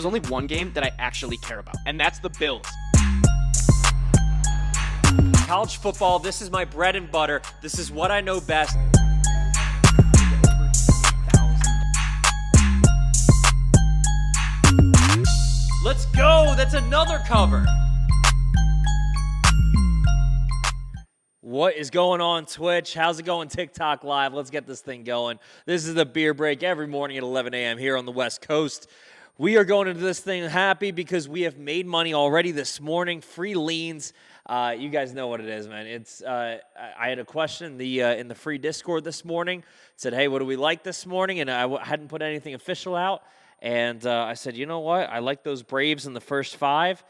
there's only one game that I actually care about, and that's the Bills. College football, this is my bread and butter. This is what I know best. Let's go! That's another cover! What is going on Twitch? How's it going TikTok Live? Let's get this thing going. This is the beer break every morning at 11 a.m. here on the West Coast. We are going into this thing happy because we have made money already this morning. Free leans. You guys know what it is, man. It's I had a question in the free Discord this morning. It said, hey, what do we like this morning? And I hadn't put anything official out. And I said, you know what? I like those Braves in the first 5,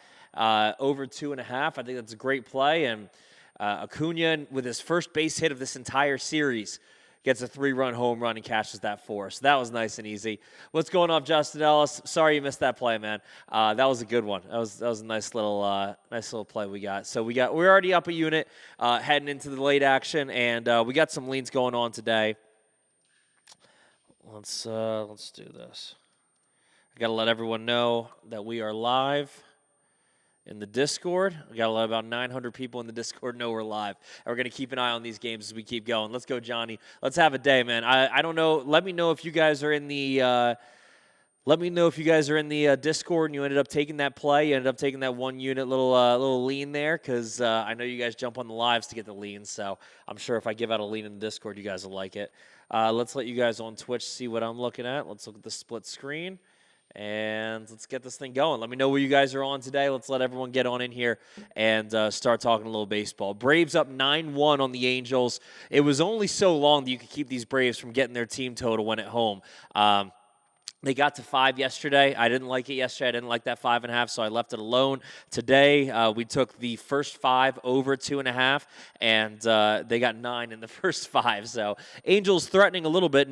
over 2.5. I think that's a great play. And Acuna, with his first base hit of this entire series, gets a 3-run home run and cashes that 4. So that was nice and easy. What's going on, Justin Ellis? Sorry you missed that play, man. That was a good one. That was a nice little play we got. So we're already up a unit, heading into the late action, and we got some leans going on today. Let's do this. I got to let everyone know that we are live in the Discord. We got about 900 people in the Discord know we're live. And we're going to keep an eye on these games as we keep going. Let's go, Johnny. Let's have a day, man. I don't know. Let me know if you guys are in the Discord and you ended up taking that play. You ended up taking that 1 unit little lean there, because I know you guys jump on the lives to get the leans. So I'm sure if I give out a lean in the Discord, you guys will like it. Let's let you guys on Twitch see what I'm looking at. Let's look at the split screen. And let's get this thing going. Let me know where you guys are on today. Let's let everyone get on in here and start talking a little baseball. Braves up 9-1 on the Angels. It was only so long that you could keep these Braves from getting their team total when at home. They got to 5 yesterday. I didn't like it yesterday. I didn't like that 5.5, so I left it alone. Today, we took the first 5 over 2.5, and they got 9 in the first 5. So Angels threatening a little bit.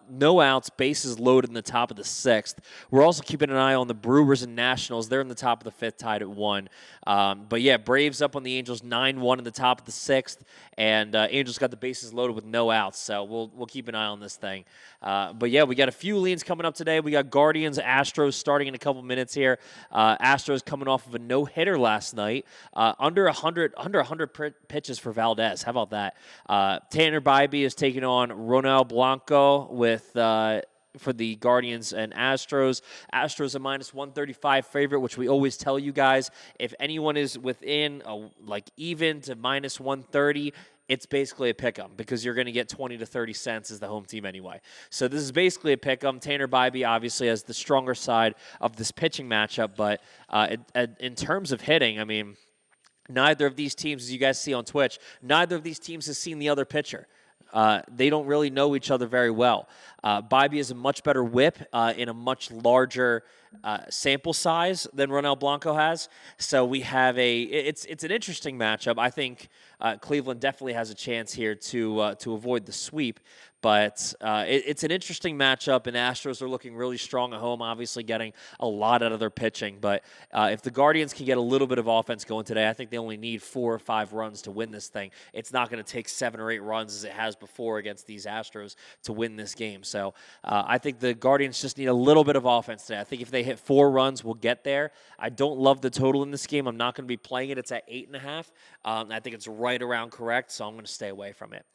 No outs, bases loaded in the top of the 6th. We're also keeping an eye on the Brewers and Nationals. They're in the top of the 5th, tied at 1. But yeah, Braves up on the Angels 9-1 in the top of the 6th, and Angels got the bases loaded with no outs. So we'll keep an eye on this thing. But yeah, we got a few leans coming up today. We got Guardians, Astros starting in a couple minutes here. Astros coming off of a no-hitter last night. Under 100 pitches for Valdez. How about that? Tanner Bybee is taking on Ronald Blanco for the Guardians and Astros. Astros a minus 135 favorite, which we always tell you guys. If anyone is within even to minus 130, it's basically a pick-em because you're going to get 20 to 30 cents as the home team anyway. So this is basically a pick-em. Tanner Bybee obviously has the stronger side of this pitching matchup, but in terms of hitting, I mean, neither of these teams, as you guys see on Twitch, neither of these teams has seen the other pitcher. They don't really know each other very well. Bybee is a much better whip in a much larger sample size than Ronald Blanco has. So we have it's an interesting matchup. I think Cleveland definitely has a chance here to avoid the sweep. But it's an interesting matchup, and Astros are looking really strong at home, obviously getting a lot out of their pitching. But if the Guardians can get a little bit of offense going today, I think they only need 4 or 5 runs to win this thing. It's not going to take 7 or 8 runs as it has before against these Astros to win this game. So I think the Guardians just need a little bit of offense today. I think if they hit 4 runs, we'll get there. I don't love the total in this game. I'm not going to be playing it. It's at 8.5. I think it's right around correct, so I'm going to stay away from it.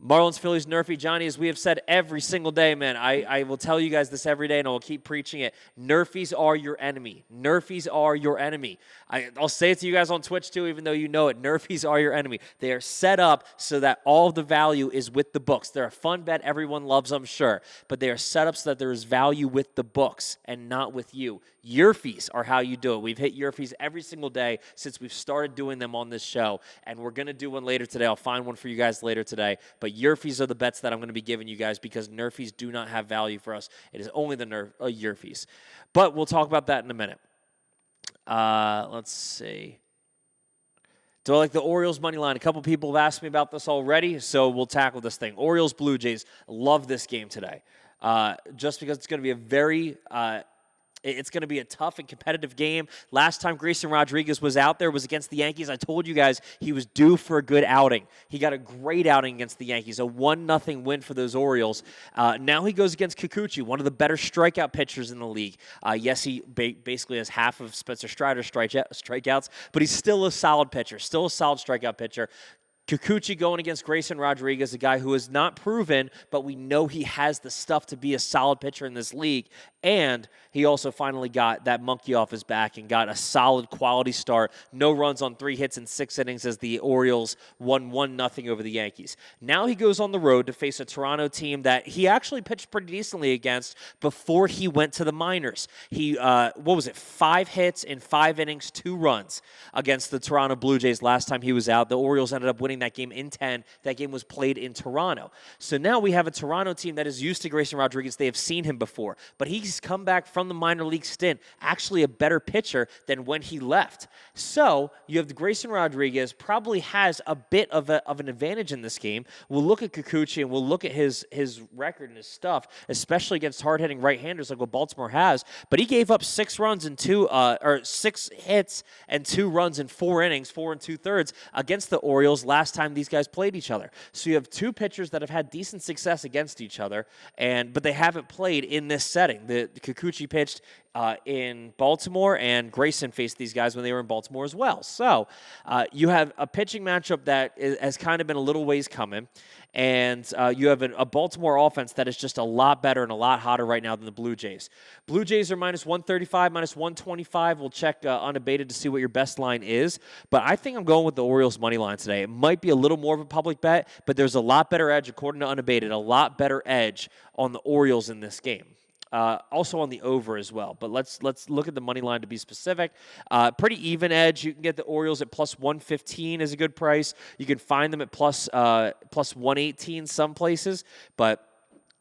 Marlins, Phillies, Nerfy. Johnny, as we have said every single day, man, I will tell you guys this every day, and I will keep preaching it. Nerfies are your enemy. Nerfies are your enemy. I'll say it to you guys on Twitch, too, even though you know it. Nerfies are your enemy. They are set up so that all of the value is with the books. They're a fun bet. Everyone loves them, sure. But they are set up so that there is value with the books and not with you. Yerfies are how you do it. We've hit Yerfies every single day since we've started doing them on this show, and we're going to do one later today. I'll find one for you guys later today. But Yerfies are the bets that I'm going to be giving you guys because Nerfies do not have value for us. It is only the Yerfies. But we'll talk about that in a minute. Let's see. Do I like the Orioles money line? A couple people have asked me about this already, so we'll tackle this thing. Orioles, Blue Jays. Love this game today. Just because it's going to be a very It's going to be a tough and competitive game. Last time Grayson Rodriguez was out there was against the Yankees. I told you guys he was due for a good outing. He got a great outing against the Yankees, a 1-0 win for those Orioles. Now he goes against Kikuchi, one of the better strikeout pitchers in the league. Yes, he basically has half of Spencer Strider's strikeouts, but he's still a solid pitcher, still a solid strikeout pitcher. Kikuchi going against Grayson Rodriguez, a guy who is not proven, but we know he has the stuff to be a solid pitcher in this league. And he also finally got that monkey off his back and got a solid quality start. No runs on 3 hits in 6 innings as the Orioles won 1-0 over the Yankees. Now he goes on the road to face a Toronto team that he actually pitched pretty decently against before he went to the minors. He, 5 hits in 5 innings, 2 runs against the Toronto Blue Jays last time he was out. The Orioles ended up winning that game in 10. That game was played in Toronto. So now we have a Toronto team that is used to Grayson Rodriguez. They have seen him before, but he's come back from the minor league stint, actually a better pitcher than when he left. So you have the Grayson Rodriguez probably has a bit of an advantage in this game. We'll look at Kikuchi and we'll look at his record and his stuff, especially against hard-hitting right-handers like what Baltimore has. But he gave up 6 hits and 2 runs in 4 innings, 4 2/3 against the Orioles last time these guys played each other. So you have 2 pitchers that have had decent success against each other, but they haven't played in this setting. The Kikuchi pitched in Baltimore, and Grayson faced these guys when they were in Baltimore as well. So you have a pitching matchup that has kind of been a little ways coming, and you have a Baltimore offense that is just a lot better and a lot hotter right now than the Blue Jays. Blue Jays are minus 135, minus 125. We'll check unabated to see what your best line is, but I think I'm going with the Orioles money line today. It might be a little more of a public bet, but there's a lot better edge, according to unabated, a lot better edge on the Orioles in this game. Also on the over as well. But let's look at the money line to be specific. Pretty even edge. You can get the Orioles at plus 115 is a good price. You can find them at plus 118 some places, but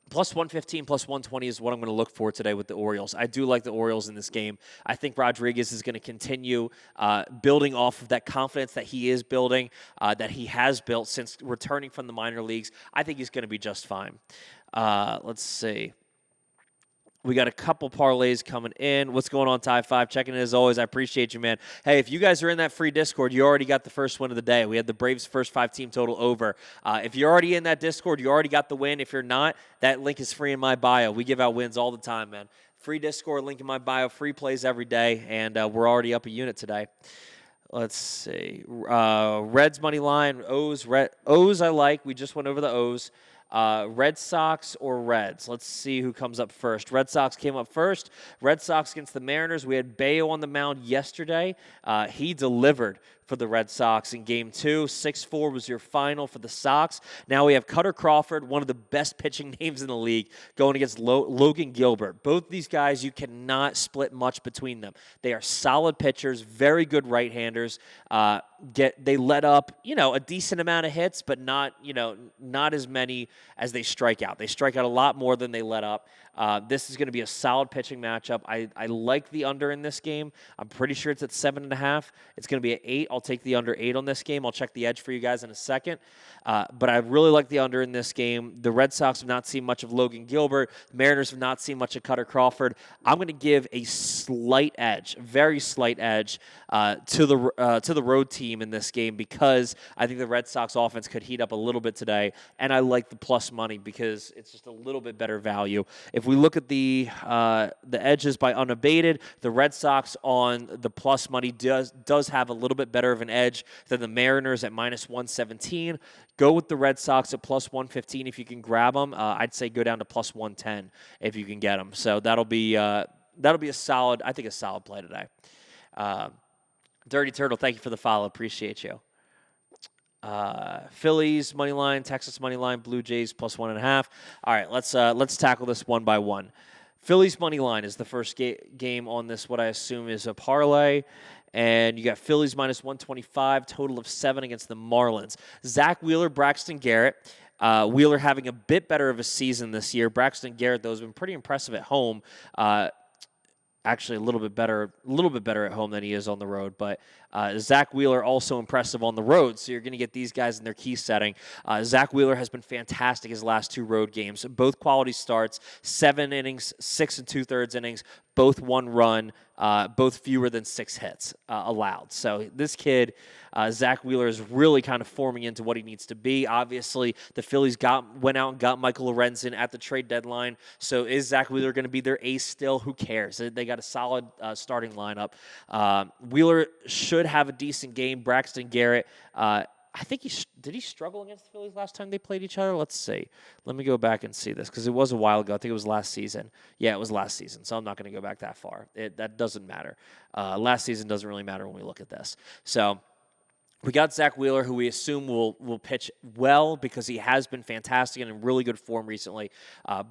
plus 115, plus 120 is what I'm going to look for today with the Orioles. I do like the Orioles in this game. I think Rodriguez is going to continue building off of that confidence that he is building, that he has built since returning from the minor leagues. I think he's going to be just fine. Let's see. We got a couple parlays coming in. What's going on, Ty 5? Checking in as always. I appreciate you, man. Hey, if you guys are in that free Discord, you already got the first win of the day. We had the Braves' first 5-team total over. If you're already in that Discord, you already got the win. If you're not, that link is free in my bio. We give out wins all the time, man. Free Discord, link in my bio, free plays every day, and we're already up a unit today. Let's see. Reds money line, O's I like. We just went over the O's. Red Sox or Reds? Let's see who comes up first. Red Sox came up first. Red Sox against the Mariners. We had Bayo on the mound yesterday. He delivered for the Red Sox in Game 2. 6-4 was your final for the Sox. Now we have Cutter Crawford, one of the best pitching names in the league, going against Logan Gilbert. Both these guys, you cannot split much between them. They are solid pitchers, very good right-handers. They let up, a decent amount of hits, but not as many as they strike out. They strike out a lot more than they let up. This is going to be a solid pitching matchup. I like the under in this game. I'm pretty sure it's at 7.5. It's going to be at 8. I'll take the under 8 on this game. I'll check the edge for you guys in a second. But I really like the under in this game. The Red Sox have not seen much of Logan Gilbert. The Mariners have not seen much of Cutter Crawford. I'm going to give a slight edge, very slight edge, to the road team in this game because I think the Red Sox offense could heat up a little bit today, and I like the plus money because it's just a little bit better value. If we look at the edges by unabated, the Red Sox on the plus money does have a little bit better of an edge than the Mariners at minus 117. Go with the Red Sox at plus 115 if you can grab them. I'd say go down to plus 110 if you can get them. So that'll be a solid play today. Dirty Turtle, thank you for the follow. Appreciate you. Phillies money line, Texas money line, Blue Jays plus 1.5. All right, let's tackle this one by one. Phillies money line is the first game on this. What I assume is a parlay, and you got Phillies minus 125, total of 7 against the Marlins. Zach Wheeler, Braxton Garrett. Wheeler having a bit better of a season this year. Braxton Garrett, though, has been pretty impressive at home. Actually, a little bit better at home than he is on the road. But Zach Wheeler also impressive on the road, so you're going to get these guys in their key setting. Zach Wheeler has been fantastic his last 2 road games. Both quality starts, 7 innings, 6 2/3 innings, both 1 run, both fewer than 6 hits allowed. So this kid, Zach Wheeler, is really kind of forming into what he needs to be. Obviously, the Phillies went out and got Michael Lorenzen at the trade deadline. So is Zach Wheeler going to be their ace still? Who cares? They got a solid starting lineup. Wheeler should have a decent game. Braxton Garrett, I think did he struggle against the Phillies last time they played each other? Let's see. Let me go back and see this because it was a while ago. I think it was last season. Yeah, it was last season, so I'm not going to go back that far. That doesn't matter. Last season doesn't really matter when we look at this. So we got Zach Wheeler, who we assume will pitch well because he has been fantastic and in really good form recently.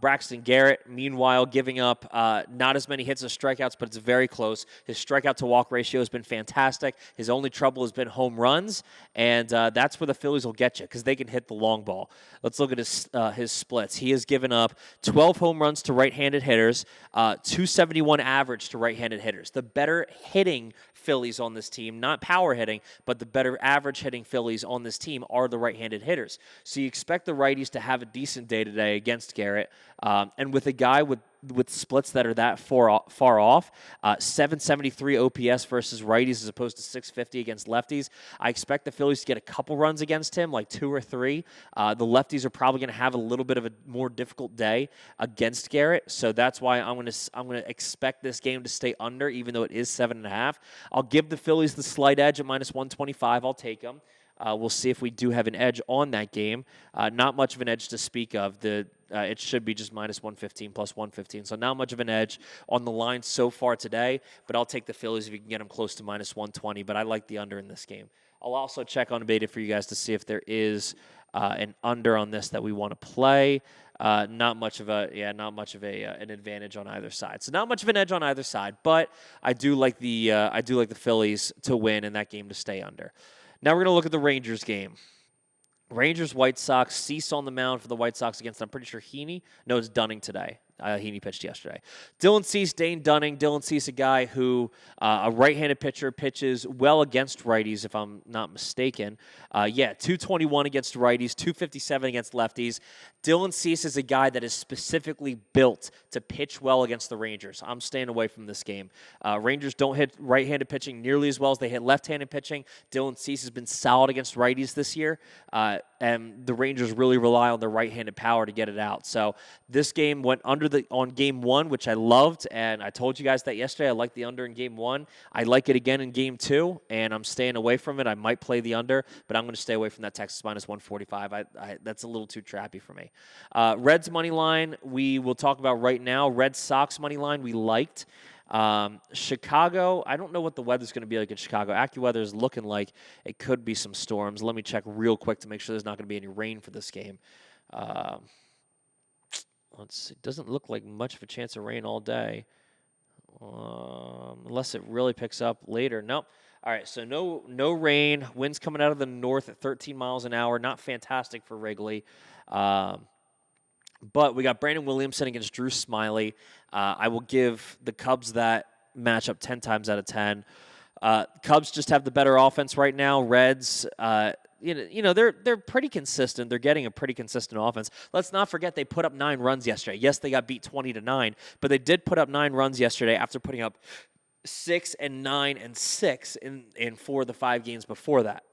Braxton Garrett, meanwhile, giving up not as many hits as strikeouts, but it's very close. His strikeout-to-walk ratio has been fantastic. His only trouble has been home runs, and that's where the Phillies will get you because they can hit the long ball. Let's look at his splits. He has given up 12 home runs to right-handed hitters, 271 average to right-handed hitters. The better hitting Phillies on this team, not power hitting, but the better average hitting Phillies on this team are the right-handed hitters. So you expect the righties to have a decent day today against Garrett. And with a guy with splits that are that far off, 773 OPS versus righties as opposed to 650 against lefties, I expect the Phillies to get a couple runs against him, like 2 or 3. The lefties are probably going to have a little bit of a more difficult day against Garrett, so that's why I'm going to expect this game to stay under, even though it is 7.5. I'll give the Phillies the slight edge at -125. I'll take them. We'll see if we do have an edge on that game. Not much of an edge to speak of. It should be just -115 plus 115. So not much of an edge on the line so far today, but I'll take the Phillies if you can get them close to -120. But I like the under in this game. I'll also check on Beta for you guys to see if there is an under on this that we want to play. Not much of an advantage on either side. So not much of an edge on either side, but I do like the Phillies to win and that game to stay under. Now we're going to look at the Rangers game. Rangers-White Sox, Cease on the mound for the White Sox against, I'm pretty sure Heaney? No, it's Dunning today. Heaney pitched yesterday. Dylan Cease, Dane Dunning. Dylan Cease, a guy who, a right-handed pitcher, pitches well against righties, if I'm not mistaken. 221 against righties, 257 against lefties. Dylan Cease is a guy that is specifically built to pitch well against the Rangers. I'm staying away from this game. Rangers don't hit right-handed pitching nearly as well as they hit left-handed pitching. Dylan Cease has been solid against righties this year, and the Rangers really rely on their right-handed power to get it out. So this game went under on game 1, which I loved, and I told you guys that yesterday. I like the under in game 1. I like it again in game 2, and I'm staying away from it. I might play the under, but I'm going to stay away from that Texas -145. That's a little too trappy for me. Reds money line, we will talk about right now. Red Sox money line, we liked. Chicago, I don't know what the weather's going to be like in Chicago. AccuWeather is looking like it could be some storms. Let me check real quick to make sure there's not going to be any rain for this game. Let's see. Doesn't look like much of a chance of rain all day, unless it really picks up later. Nope. All right, so no rain. Winds coming out of the north at 13 miles an hour. Not fantastic for Wrigley. But we got Brandon Williamson against Drew Smyly. I will give the Cubs that matchup 10 times out of 10. Cubs just have the better offense right now. Reds, they're pretty consistent. They're getting a pretty consistent offense. Let's not forget they put up 9 runs yesterday. Yes, they got beat 20-9, but they did put up 9 runs yesterday after putting up 6 and 9 and 6 in 4 of the 5 games before that.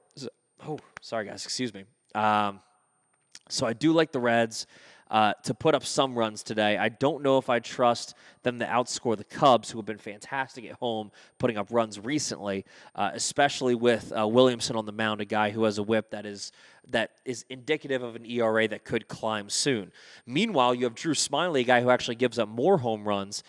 Sorry guys, excuse me. So I do like the Reds to put up some runs today. I don't know if I trust them to outscore the Cubs, who have been fantastic at home, putting up runs recently, especially with Williamson on the mound, a guy who has a whip that is indicative of an ERA that could climb soon. Meanwhile, you have Drew Smyly, a guy who actually gives up more home runs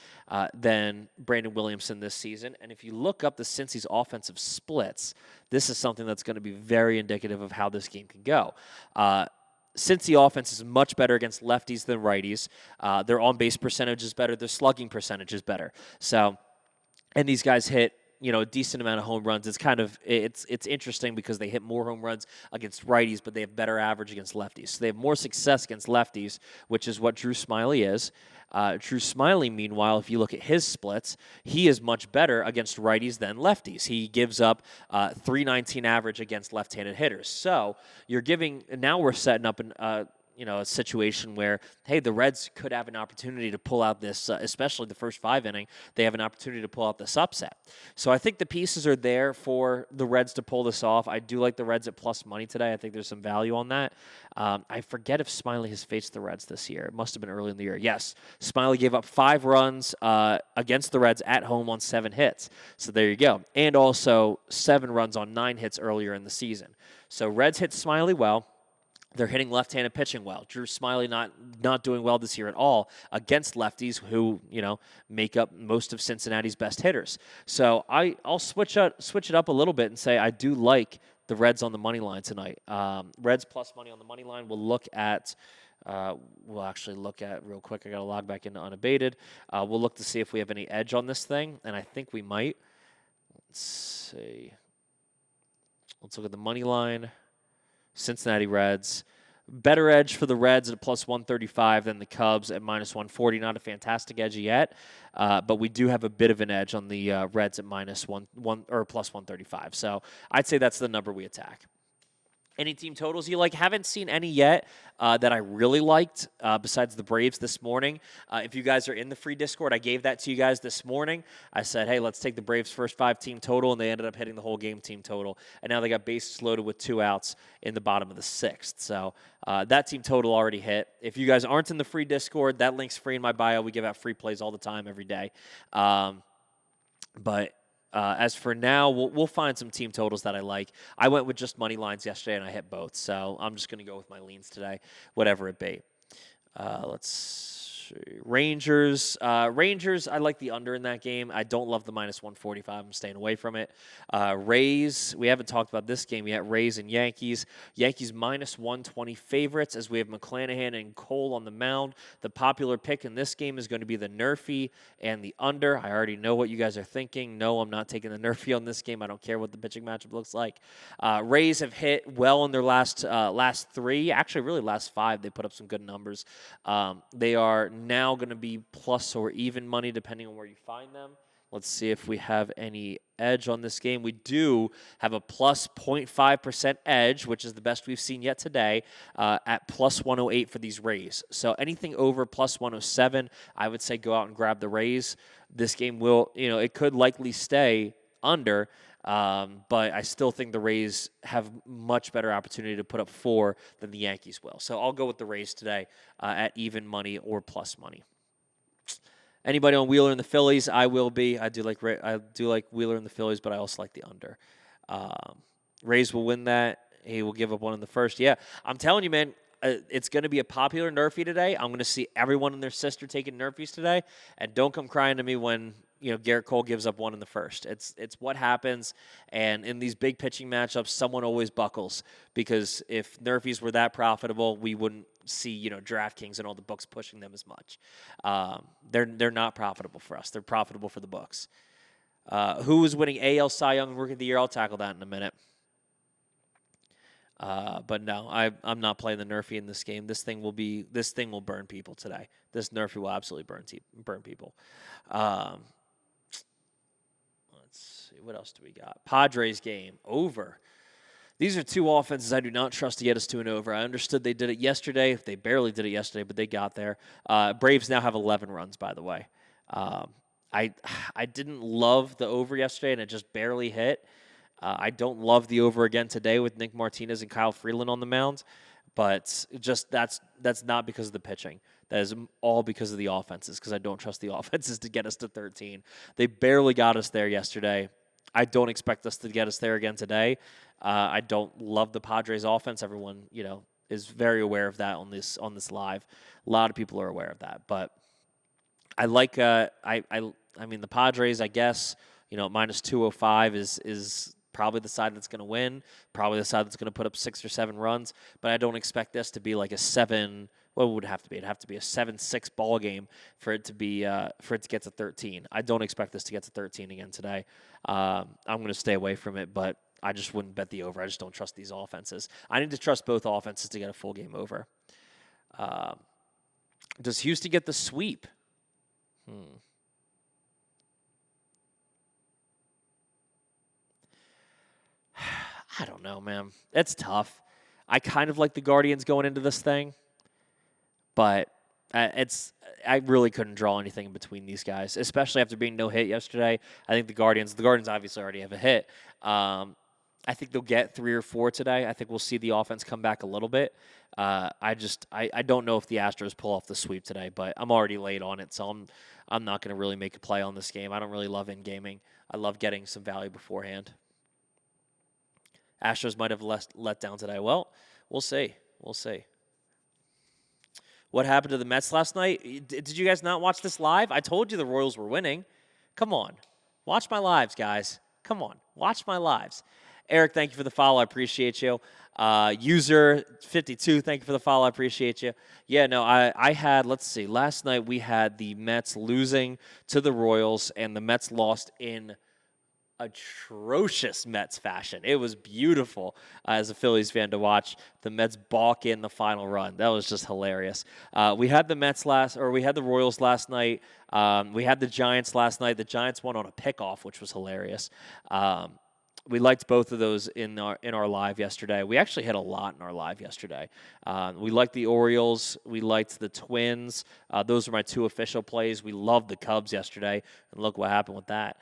than Brandon Williamson this season. And if you look up the Cincy's offensive splits, this is something that's going to be very indicative of how this game can go. Cincy offense is much better against lefties than righties. Their on-base percentage is better. Their slugging percentage is better. So, and these guys hit a decent amount of home runs. It's interesting because they hit more home runs against righties, but they have better average against lefties. So they have more success against lefties, which is what Drew Smyly is. Drew Smyly, meanwhile, if you look at his splits, he is much better against righties than lefties. He gives up 319 average against left-handed hitters. So now we're setting up a situation where, hey, the Reds could have an opportunity to pull out this, especially the first 5 inning, they have an opportunity to pull out this upset. So I think the pieces are there for the Reds to pull this off. I do like the Reds at plus money today. I think there's some value on that. I forget if Smyly has faced the Reds this year. It must have been early in the year. Yes, Smyly gave up 5 runs against the Reds at home on 7 hits. So there you go. And also 7 runs on 9 hits earlier in the season. So Reds hit Smyly well. They're hitting left-handed pitching well. Drew Smyly not doing well this year at all against lefties who, make up most of Cincinnati's best hitters. So I'll switch it up a little bit and say I do like the Reds on the money line tonight. Reds plus money on the money line. We'll actually look at real quick. I got to log back into unabated. We'll look to see if we have any edge on this thing, and I think we might. Let's see. Let's look at the money line. Cincinnati Reds. Better edge for the Reds at plus 135 than the Cubs at minus 140. Not a fantastic edge yet, but we do have a bit of an edge on the Reds at minus one or plus 135. So I'd say that's the number we attack. Any team totals you like? Haven't seen any yet that I really liked besides the Braves this morning. If you guys are in the free Discord, I gave that to you guys this morning. I said, hey, let's take the Braves' first 5 team total, and they ended up hitting the whole game team total. And now they got bases loaded with 2 outs in the bottom of the 6th. So that team total already hit. If you guys aren't in the free Discord, that link's free in my bio. We give out free plays all the time, every day. As for now, we'll find some team totals that I like. I went with just money lines yesterday, and I hit both. So I'm just going to go with my leans today, whatever it be. Let's see. Rangers. Rangers, I like the under in that game. I don't love the minus 145. I'm staying away from it. Rays, we haven't talked about this game yet. Rays and Yankees. Yankees minus 120 favorites as we have McClanahan and Cole on the mound. The popular pick in this game is going to be the Nerfy and the under. I already know what you guys are thinking. No, I'm not taking the Nerfy on this game. I don't care what the pitching matchup looks like. Rays have hit well in their last 3. Actually, really last 5. They put up some good numbers. They are now going to be plus or even money depending on where you find them. Let's see if we have any edge on this game. We do have a plus 0.5% edge, which is the best we've seen yet today, at plus 108 for these Rays. So anything over plus 107, I would say go out and grab the Rays. This game it could likely stay under, but I still think the Rays have much better opportunity to put up 4 than the Yankees will. So I'll go with the Rays today at even money or plus money. Anybody on Wheeler and the Phillies? I will be. I do like Wheeler and the Phillies, but I also like the under. Rays will win that. He will give up 1 in the first. Yeah, I'm telling you, man. It's going to be a popular Nerfy today. I'm going to see everyone and their sister taking Nerfies today, and don't come crying to me when Garrett Cole gives up 1 in the first. It's what happens, and in these big pitching matchups, someone always buckles, because if Nerfies were that profitable, we wouldn't see DraftKings and all the books pushing them as much. They're not profitable for us. They're profitable for the books. Who is winning AL Cy Young Rookie of the Year? I'll tackle that in a minute. But no, I'm not playing the Nerfy in this game. This thing will burn people today. This Nerfy will absolutely burn people. Let's see, what else do we got? Padres game over. These are 2 offenses I do not trust to get us to an over. I understood they did it yesterday. They barely did it yesterday, but they got there. Braves now have 11 runs, by the way. I didn't love the over yesterday, and it just barely hit. I don't love the over again today with Nick Martinez and Kyle Freeland on the mound, but just that's not because of the pitching. That is all because of the offenses, because I don't trust the offenses to get us to 13. They barely got us there yesterday. I don't expect us to get us there again today. I don't love the Padres offense. Everyone, is very aware of that on this live. A lot of people are aware of that, but I like. I mean, the Padres, I guess, minus 205 is probably the side that's going to win, probably the side that's going to put up 6 or 7 runs, but I don't expect this to be like a 7 what would it have to be? It'd have to be a 7-6 ball game for it to be for it to get to 13. I don't expect this to get to 13 again today. I'm going to stay away from it, but I just wouldn't bet the over. I just don't trust these offenses. I need to trust both offenses to get a full game over. Does Houston get the sweep? I don't know, man. It's tough. I kind of like the Guardians going into this thing, but I really couldn't draw anything in between these guys, especially after being no hit yesterday. I think the Guardians obviously already have a hit. I think they'll get 3 or 4 today. I think we'll see the offense come back a little bit. I don't know if the Astros pull off the sweep today, but I'm already late on it, so I'm not going to really make a play on this game. I don't really love in-gaming. I love getting some value beforehand. Astros might have let down today. Well, we'll see. We'll see. What happened to the Mets last night? Did you guys not watch this live? I told you the Royals were winning. Come on. Watch my lives, guys. Come on. Watch my lives. Eric, thank you for the follow. I appreciate you. User 52, thank you for the follow. I appreciate you. Yeah, no, I had, let's see, last night we had the Mets losing to the Royals, and the Mets lost in atrocious Mets fashion. It was beautiful as a Phillies fan to watch the Mets balk in the final run. That was just hilarious. We had the Royals last night. We had the Giants last night. The Giants won on a pickoff, which was hilarious. We liked both of those in our live yesterday. We actually hit a lot in our live yesterday. We liked the Orioles. We liked the Twins. Those are my 2 official plays. We loved the Cubs yesterday, and look what happened with that.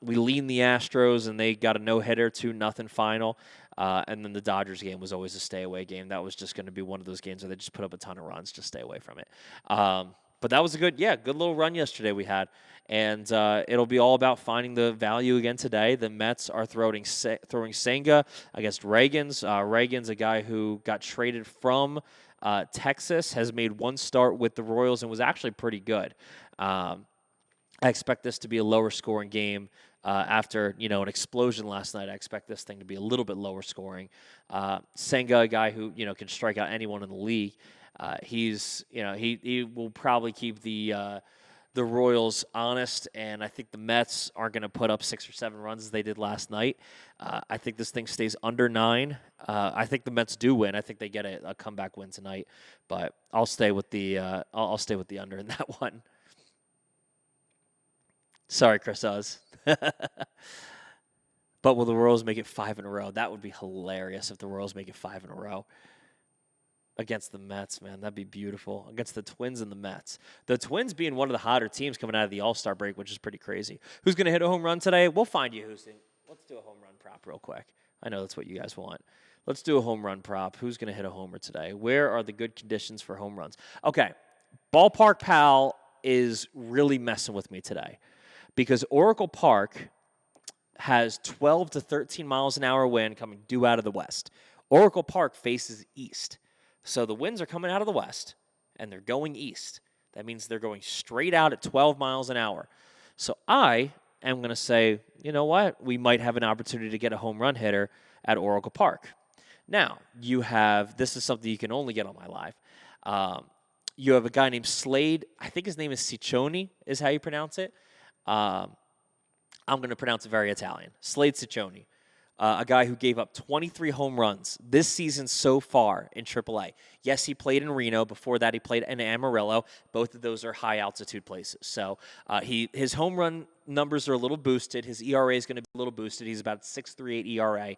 We leaned the Astros, and they got a no-hitter, 2-0 final. And then the Dodgers game was always a stay-away game. That was just going to be one of those games where they just put up a ton of runs. Just stay away from it. But that was a good little run yesterday we had. And it'll be all about finding the value again today. The Mets are throwing Senga against Reagans. Reagans, a guy who got traded from Texas, has made 1 start with the Royals and was actually pretty good. I expect this to be a lower scoring game after an explosion last night. I expect this thing to be a little bit lower scoring. Senga, a guy who can strike out anyone in the league. He will probably keep the Royals honest, and I think the Mets aren't going to put up 6 or 7 runs as they did last night. I think this thing stays under 9. I think the Mets do win. I think they get a comeback win tonight, but I'll stay with the under in that one. Sorry, Chris Oz. But will the Royals make it 5 in a row? That would be hilarious if the Royals make it 5 in a row. Against the Mets, man. That'd be beautiful. Against the Twins and the Mets. The Twins being one of the hotter teams coming out of the All-Star break, which is pretty crazy. Who's going to hit a home run today? We'll find you, Houston. Let's do a home run prop real quick. I know that's what you guys want. Let's do a home run prop. Who's going to hit a homer today? Where are the good conditions for home runs? Okay. Ballpark Pal is really messing with me today because Oracle Park has 12 to 13 miles an hour wind coming due out of the west. Oracle Park faces east. So the winds are coming out of the west, and they're going east. That means they're going straight out at 12 miles an hour. So I am going to say, you know what? We might have an opportunity to get a home run hitter at Oracle Park. Now, this is something you can only get on my live. You have a guy named Slade. I think his name is Ciccione is how you pronounce it. I'm going to pronounce it very Italian. Slade Ciccione. A guy who gave up 23 home runs this season so far in AAA. Yes, he played in Reno. Before that, he played in Amarillo. Both of those are high-altitude places. So his home run numbers are a little boosted. His ERA is going to be a little boosted. He's about 6.38 ERA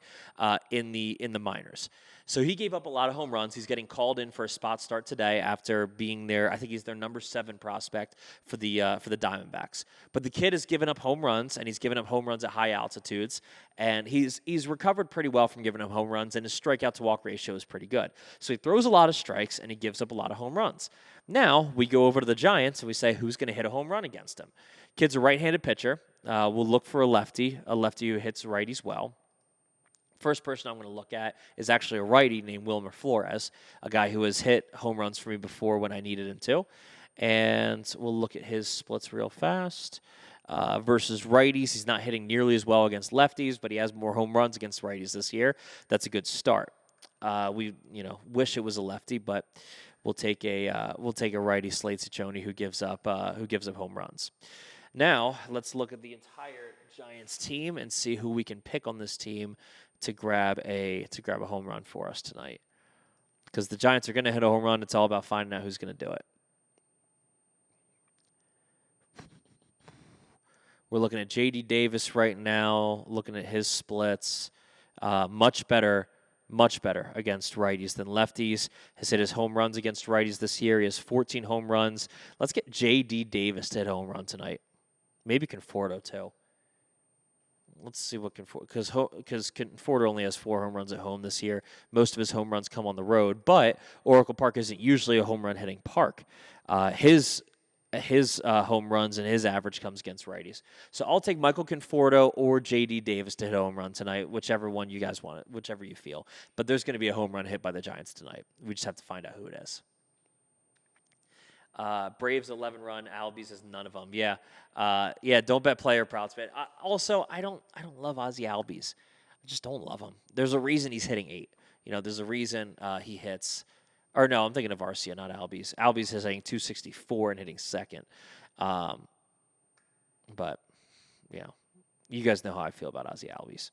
in the minors. So he gave up a lot of home runs. He's getting called in for a spot start today after being there. I think he's their number 7 prospect for the Diamondbacks. But the kid has given up home runs, and he's given up home runs at high altitudes. And he's recovered pretty well from giving up home runs, and his strikeout to walk ratio is pretty good. So he throws a lot of strikes, and he gives up a lot of home runs. Now we go over to the Giants, and we say, who's going to hit a home run against him? Kid's a right-handed pitcher. We'll look for a lefty who hits righties well. First person I'm going to look at is actually a righty named Wilmer Flores, a guy who has hit home runs for me before when I needed him to. And we'll look at his splits real fast. Versus righties, he's not hitting nearly as well against lefties, but he has more home runs against righties this year. That's a good start. We wish it was a lefty, but we'll take a righty Slate Ciccone who gives up home runs. Now let's look at the entire Giants team and see who we can pick on this team to grab a home run for us tonight. Because the Giants are going to hit a home run. It's all about finding out who's going to do it. We're looking at J.D. Davis right now, looking at his splits. Much better against righties than lefties. Has hit his home runs against righties this year. He has 14 home runs. Let's get J.D. Davis to hit a home run tonight. Maybe Conforto, too. Let's see what Conforto, because Conforto only has 4 home runs at home this year. Most of his home runs come on the road, but Oracle Park isn't usually a home run hitting park. His home runs and his average comes against righties. So I'll take Michael Conforto or J.D. Davis to hit a home run tonight, whichever one you guys want, whichever you feel. But there's going to be a home run hit by the Giants tonight. We just have to find out who it is. Braves 11 run. Albies is none of them. Yeah. Don't bet player props. But also, I don't love Ozzy Albies. I just don't love him. There's a reason he's hitting 8. There's a reason he hits. Or no, I'm thinking of Arcia, not Albies. Albies is hitting 264 and hitting second. But yeah, you guys know how I feel about Ozzy Albies.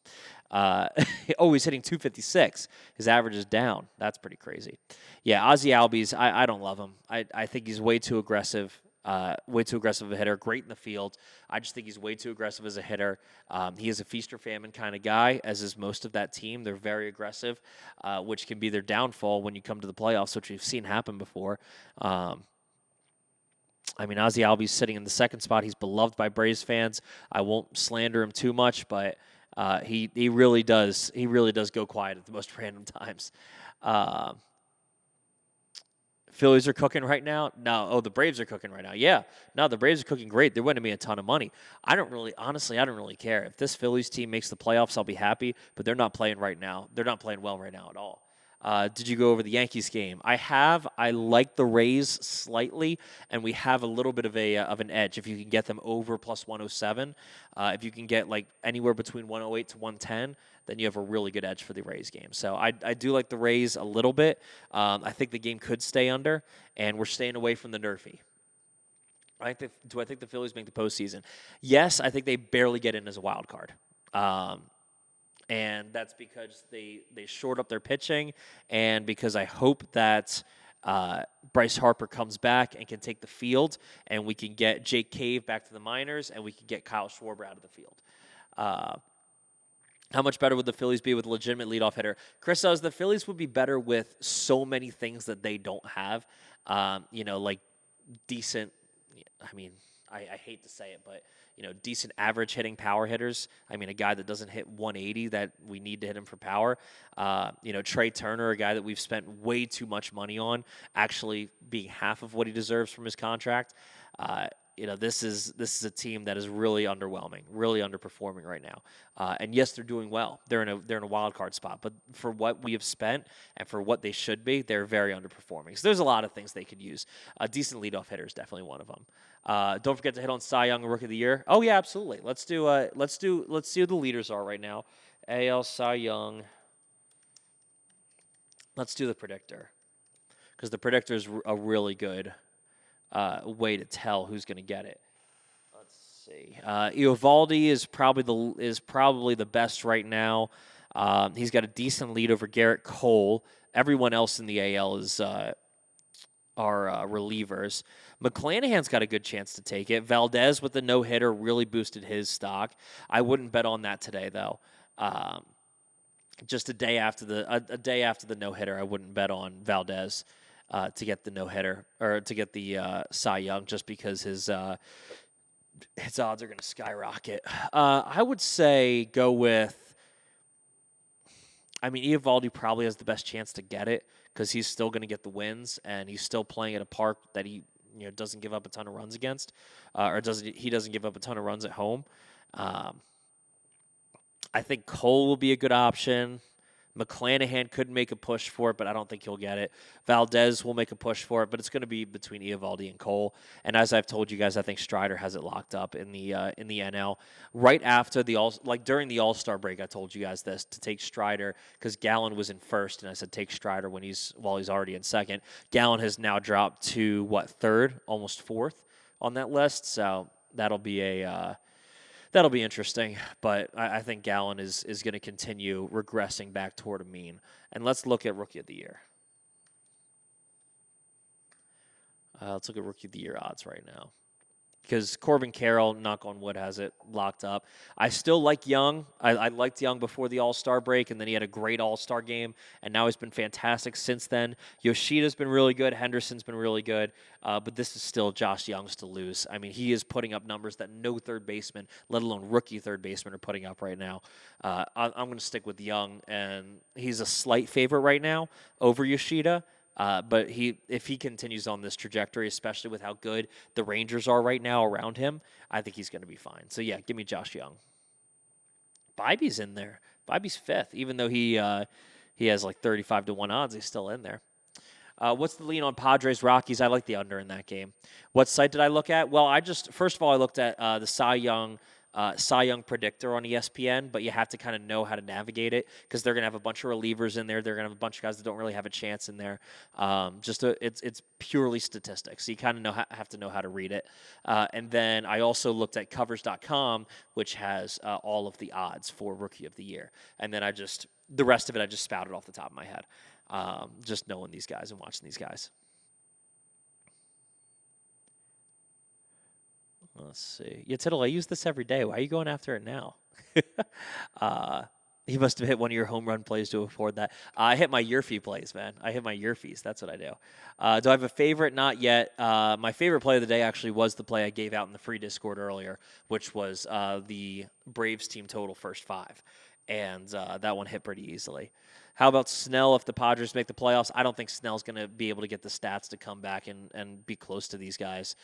He's hitting 256. His average is down. That's pretty crazy. Yeah, Ozzy Albies, I don't love him. I think he's way too aggressive. Way too aggressive a hitter. Great in the field. I just think he's way too aggressive as a hitter. He is a feast or famine kind of guy, as is most of that team. They're very aggressive, which can be their downfall when you come to the playoffs, which we've seen happen before. Ozzy Albies sitting in the second spot. He's beloved by Braves fans. I won't slander him too much, but he really does go quiet at the most random times. Phillies are cooking right now? No. Oh, the Braves are cooking right now. Yeah. No, the Braves are cooking great. They're winning me a ton of money. I don't really care. If this Phillies team makes the playoffs, I'll be happy, but they're not playing right now. They're not playing well right now at all. Did you go over the Yankees game? I have. I like the Rays slightly, and we have a little bit of an edge if you can get them over plus 107. If you can get like anywhere between 108 to 110, then you have a really good edge for the Rays game. So I do like the Rays a little bit. I think the game could stay under, and we're staying away from the nerfy. Do I think the Phillies make the postseason? Yes, I think they barely get in as a wild card. And that's because they short up their pitching, and because I hope that Bryce Harper comes back and can take the field, and we can get Jake Cave back to the minors, and we can get Kyle Schwarber out of the field. How much better would the Phillies be with a legitimate leadoff hitter? Chris says the Phillies would be better with so many things that they don't have. Like decent. I hate to say it, but decent average hitting power hitters. A guy that doesn't hit 180 that we need to hit him for power. Trey Turner, a guy that we've spent way too much money on, actually being half of what he deserves from his contract. This is a team that is really underwhelming, really underperforming right now. And yes, they're doing well. They're in a wild card spot, but for what we have spent and for what they should be, they're very underperforming. So there's a lot of things they could use. A decent leadoff hitter is definitely one of them. Don't forget to hit on Cy Young and Rookie of the Year. Oh yeah, absolutely. Let's see who the leaders are right now. AL Cy Young. Let's do the predictor, because the predictor is a really good way to tell who's going to get it. Let's see. Eovaldi is probably the best right now. He's got a decent lead over Garrett Cole. Everyone else in the AL are relievers. McClanahan's got a good chance to take it. Valdez with the no-hitter really boosted his stock. I wouldn't bet on that today, though. Just a day after the no-hitter, I wouldn't bet on Valdez to get the no-hitter or to get the Cy Young, just because his odds are going to skyrocket. I would say go with. Eovaldi probably has the best chance to get it because he's still going to get the wins, and he's still playing at a park that he doesn't give up a ton of runs against, he doesn't give up a ton of runs at home. I think Cole will be a good option. McClanahan could make a push for it, but I don't think he'll get it. Valdez will make a push for it, but it's going to be between Eovaldi and Cole. And as I've told you guys, I think Strider has it locked up in the NL. Right after during the All-Star break, I told you guys this to take Strider because Gallen was in first, and I said take Strider while he's already in second. Gallen has now dropped to third, almost fourth on that list. So that'll be interesting, but I think Gallen is going to continue regressing back toward a mean. And let's look at Rookie of the Year. Let's look at Rookie of the Year odds right now. Because Corbin Carroll, knock on wood, has it locked up. I still like Young. I liked Young before the All-Star break, and then he had a great All-Star game, and now he's been fantastic since then. Yoshida's been really good. Henderson's been really good, but this is still Josh Young's to lose. I mean, he is putting up numbers that no third baseman, let alone rookie third baseman, are putting up right now. I'm going to stick with Young, and he's a slight favorite right now over Yoshida. But if he continues on this trajectory, especially with how good the Rangers are right now around him, I think he's going to be fine. So, yeah, give me Josh Young. Bibby's in there. Bibby's fifth. Even though he has 35-1 odds, he's still in there. What's the lean on Padres-Rockies? I like the under in that game. What site did I look at? Well, first of all, I looked at the Cy Young predictor on ESPN, but you have to kind of know how to navigate it because they're going to have a bunch of relievers in there. They're going to have a bunch of guys that don't really have a chance in there. It's purely statistics. So you kind of have to know how to read it. And then I also looked at covers.com, which has all of the odds for Rookie of the Year. And then the rest of it I just spouted off the top of my head, just knowing these guys and watching these guys. Let's see. Yeah, Tittle, I use this every day. Why are you going after it now? He must have hit one of your home run plays to afford that. I hit my Yurfie plays, man. I hit my Yurfies. That's what I do. Do I have a favorite? Not yet. My favorite play of the day actually was the play I gave out in the free Discord earlier, which was the Braves team total first five. And that one hit pretty easily. How about Snell if the Padres make the playoffs? I don't think Snell's going to be able to get the stats to come back and be close to these guys.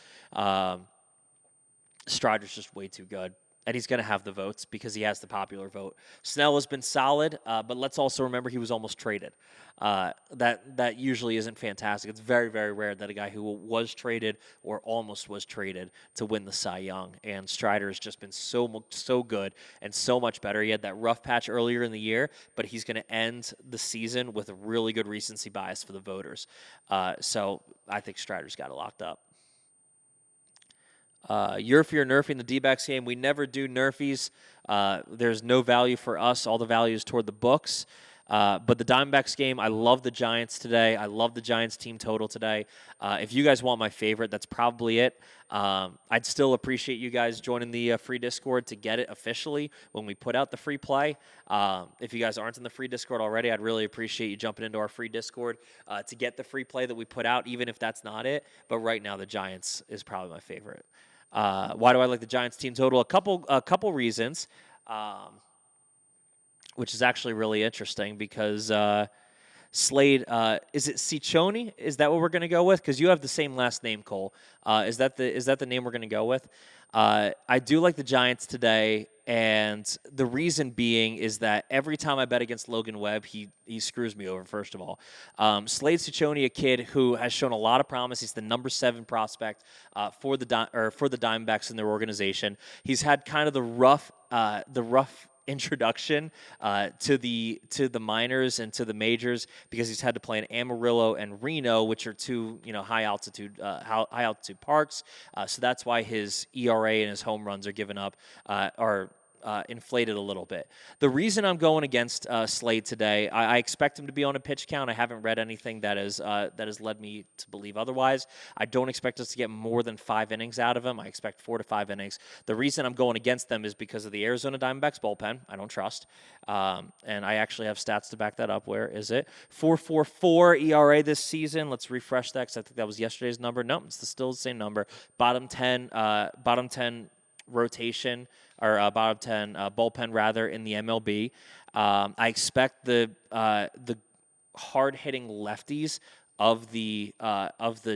Strider's just way too good, and he's going to have the votes because he has the popular vote. Snell has been solid, but let's also remember he was almost traded. That usually isn't fantastic. It's very, very rare that a guy who was traded or almost was traded to win the Cy Young, and Strider has just been so good and so much better. He had that rough patch earlier in the year, but he's going to end the season with a really good recency bias for the voters. So I think Strider's got it locked up. Yurfie or Nerfie in the D-backs game. We never do Nerfies. There's no value for us. All the value is toward the books. But the Diamondbacks game, I love the Giants today. I love the Giants team total today. If you guys want my favorite, that's probably it. I'd still appreciate you guys joining the free Discord to get it officially when we put out the free play. If you guys aren't in the free Discord already, I'd really appreciate you jumping into our free Discord to get the free play that we put out, even if that's not it. But right now, the Giants is probably my favorite. Why do I like the Giants team total? A couple reasons, which is actually really interesting because Slade, is it Ciccione? Is that what we're going to go with? Because you have the same last name, Cole. Is that the name we're going to go with? I do like the Giants today, and the reason being is that every time I bet against Logan Webb, he screws me over, first of all. Slade Ciccione, a kid who has shown a lot of promise. He's the number 7 prospect for the Diamondbacks in their organization. He's had kind of the rough introduction to the minors and to the majors because he's had to play in Amarillo and Reno, which are two high altitude parks. So that's why his ERA and his home runs are given up are inflated a little bit. The reason I'm going against Slade today, I expect him to be on a pitch count. I haven't read anything that has led me to believe otherwise. I don't expect us to get more than 5 innings out of him. I expect 4 to 5 innings. The reason I'm going against them is because of the Arizona Diamondbacks bullpen. I don't trust. And I actually have stats to back that up. Where is it? 4.44 ERA this season. Let's refresh that because I think that was yesterday's number. No, it's still the same number. Bottom 10 rotation or bottom 10 bullpen rather in the MLB. I expect the hard hitting lefties of the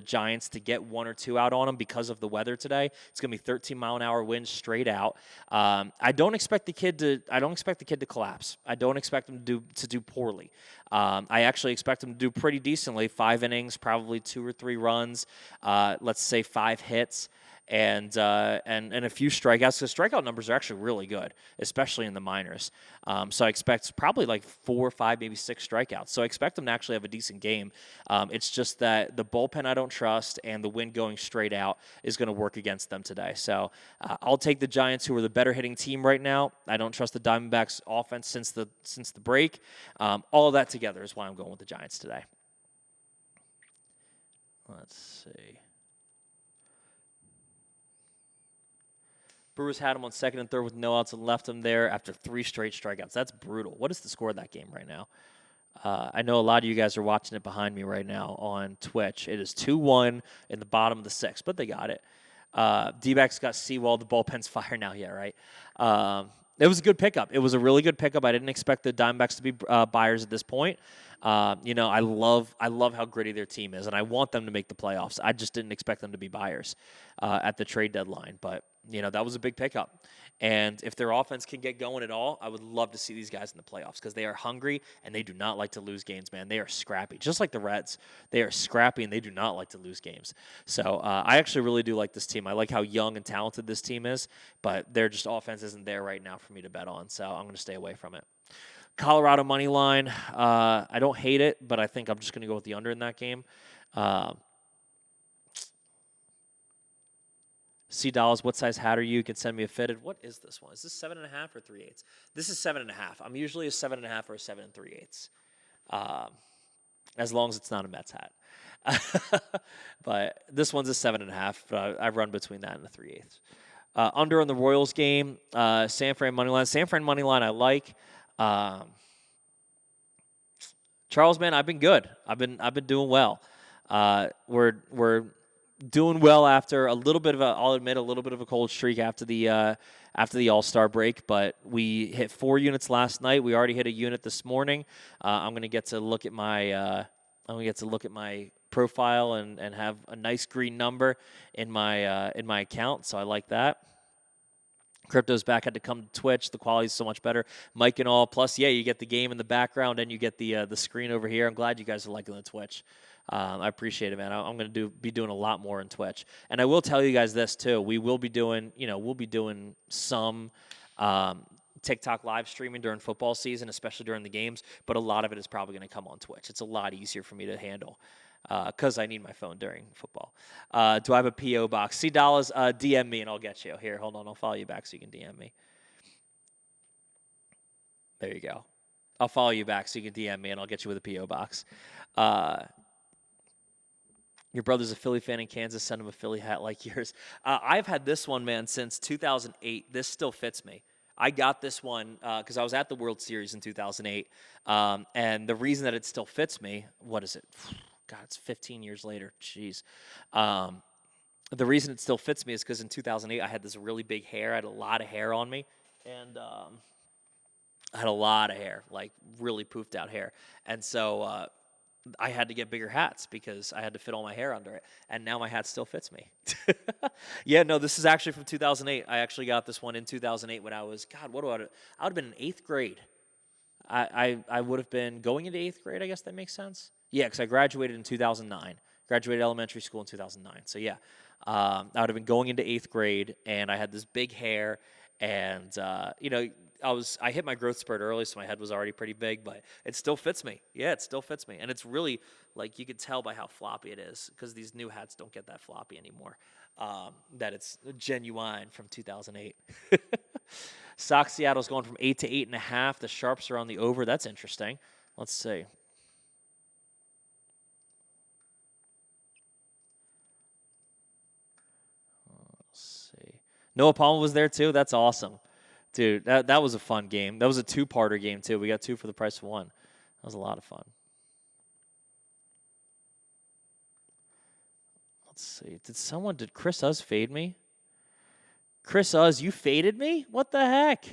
Giants to get 1 or 2 out on them because of the weather today. It's going to be 13-mile-an-hour winds straight out. I don't expect the kid to collapse. I don't expect him to do poorly. I actually expect him to do pretty decently. 5 innings, probably 2 or 3 runs. Let's say 5 hits. And a few strikeouts. The strikeout numbers are actually really good, especially in the minors. So I expect probably like 4 or 5, maybe 6 strikeouts. So I expect them to actually have a decent game. It's just that the bullpen I don't trust, and the wind going straight out is going to work against them today. So I'll take the Giants, who are the better hitting team right now. I don't trust the Diamondbacks' offense since the break. All of that together is why I'm going with the Giants today. Let's see. Brewers had him on second and third with no outs and left him there after 3 straight strikeouts. That's brutal. What is the score of that game right now? I know a lot of you guys are watching it behind me right now on Twitch. It is 2-1 in the bottom of the 6th, but they got it. D-backs got Seawall. The bullpen's fire now. Yeah, right. It was a good pickup. It was a really good pickup. I didn't expect the Diamondbacks to be buyers at this point. I love how gritty their team is, and I want them to make the playoffs. I just didn't expect them to be buyers at the trade deadline. But, that was a big pickup. And if their offense can get going at all, I would love to see these guys in the playoffs because they are hungry and they do not like to lose games, man. They are scrappy, just like the Reds. They are scrappy and they do not like to lose games. So I actually really do like this team. I like how young and talented this team is, but their just offense isn't there right now for me to bet on. So I'm going to stay away from it. Colorado money line. I don't hate it, but I think I'm just going to go with the under in that game. $, what size hat are you? You can send me a fitted. What is this one? Is this 7.5 or 3/8? This is 7.5. I'm usually a 7.5 or a 7 3/8. As long as it's not a Mets hat. But this one's a 7.5. But I run between that and a 3/8. Under on the Royals game. San Fran money line. San Fran money line I like. Charles, man, I've been good. I've been doing well. We're doing well after a little bit of I'll admit a little bit of a cold streak after the All-Star break, but we hit 4 units last night. We already hit a unit this morning. I'm going to get to look at my profile and have a nice green number in my account, so I like that. Crypto's back, had to come to Twitch. The quality's so much better. Mic and all. Plus, yeah, you get the game in the background and you get the screen over here. I'm glad you guys are liking the Twitch. I appreciate it, man. I'm going to be doing a lot more in Twitch. And I will tell you guys this, too. We will be doing, some TikTok live streaming during football season, especially during the games. But a lot of it is probably going to come on Twitch. It's a lot easier for me to handle because I need my phone during football. Do I have a P.O. box? $, DM me and I'll get you. Here, hold on. I'll follow you back so you can DM me. There you go. I'll follow you back so you can DM me and I'll get you with a P.O. box. Your brother's a Philly fan in Kansas. Send him a Philly hat like yours. I've had this one, man, since 2008. This still fits me. I got this one because I was at the World Series in 2008. And the reason that it still fits me, what is it? God, it's 15 years later. Jeez. The reason it still fits me is because in 2008, I had this really big hair. I had a lot of hair on me. And I had a lot of hair, like really poofed out hair. And so I had to get bigger hats because I had to fit all my hair under it. And now my hat still fits me. Yeah, no, this is actually from 2008. I actually got this one in 2008 when I was, God, I would have been in 8th grade. I would have been going into 8th grade, I guess that makes sense. Yeah, because I graduated in 2009. Graduated elementary school in 2009. So, yeah, I would have been going into 8th grade, and I had this big hair. And, I hit my growth spurt early, so my head was already pretty big, but it still fits me. Yeah, it still fits me. And it's really, like, you could tell by how floppy it is, because these new hats don't get that floppy anymore, that it's genuine from 2008. Sox Seattle's going from 8 to 8.5. The Sharps are on the over. That's interesting. Let's see. Noah Palmer was there, too. That's awesome. Dude, that was a fun game. That was a 2-parter game, too. We got 2 for the price of 1. That was a lot of fun. Let's see. Did Chris Uz fade me? Chris Uz, you faded me? What the heck?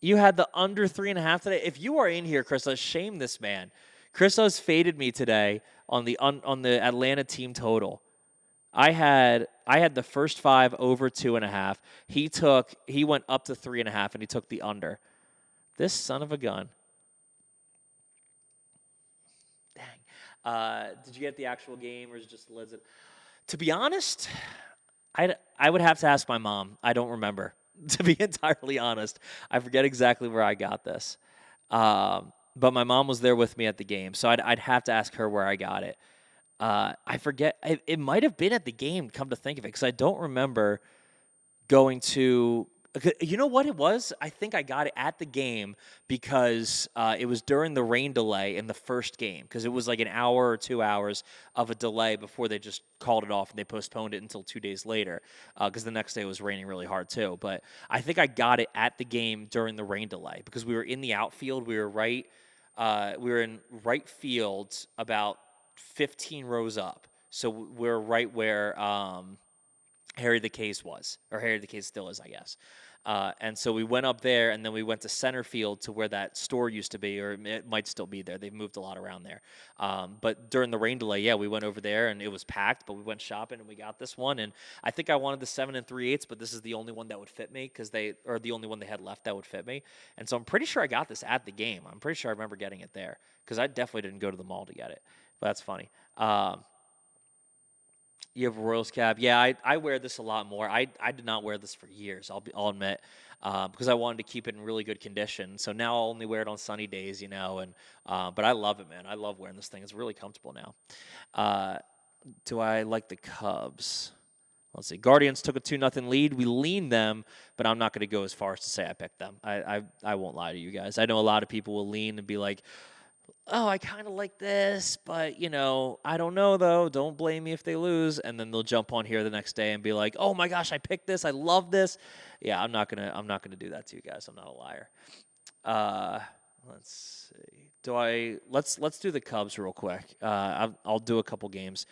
You had the under 3.5 today. If you are in here, Chris Uz, shame this man. Christos faded me today on the Atlanta team total. I had the first 5 over 2.5. He went up to 3.5 and he took the under. This son of a gun. Dang. Did you get the actual game or is it just Liz? To be honest, I would have to ask my mom. I don't remember. To be entirely honest, I forget exactly where I got this. But my mom was there with me at the game, so I'd have to ask her where I got it. I forget. It might have been at the game, come to think of it, because I don't remember going to. You know what it was? I think I got it at the game because it was during the rain delay in the first game, because it was like an hour or 2 hours of a delay before they just called it off and they postponed it until 2 days later because the next day it was raining really hard too. But I think I got it at the game during the rain delay because we were in the outfield. We were in right field about 15 rows up. So we're right where Harry the Case was, or Harry the Case still is, I guess. And so we went up there, and then we went to center field to where that store used to be, or it might still be there. They've moved a lot around there. But during the rain delay, yeah, we went over there, and it was packed, but we went shopping, and we got this one. And I think I wanted the 7 3/8, but this is the only one that would fit me, or the only one they had left that would fit me. And so I'm pretty sure I got this at the game. I'm pretty sure I remember getting it there, because I definitely didn't go to the mall to get it. But that's funny. You have a Royals cap. Yeah, I wear this a lot more. I did not wear this for years, I'll admit, because I wanted to keep it in really good condition. So now I'll only wear it on sunny days, and but I love it, man. I love wearing this thing. It's really comfortable now. Do I like the Cubs? Let's see. Guardians took a 2-0 lead. We leaned them, but I'm not going to go as far as to say I picked them. I won't lie to you guys. I know a lot of people will lean and be like, oh, I kind of like this, but, I don't know, though. Don't blame me if they lose. And then they'll jump on here the next day and be like, oh, my gosh, I picked this. I love this. Yeah, I'm not gonna do that to you guys. I'm not a liar. Let's see. Let's do the Cubs real quick. I'll do a couple games.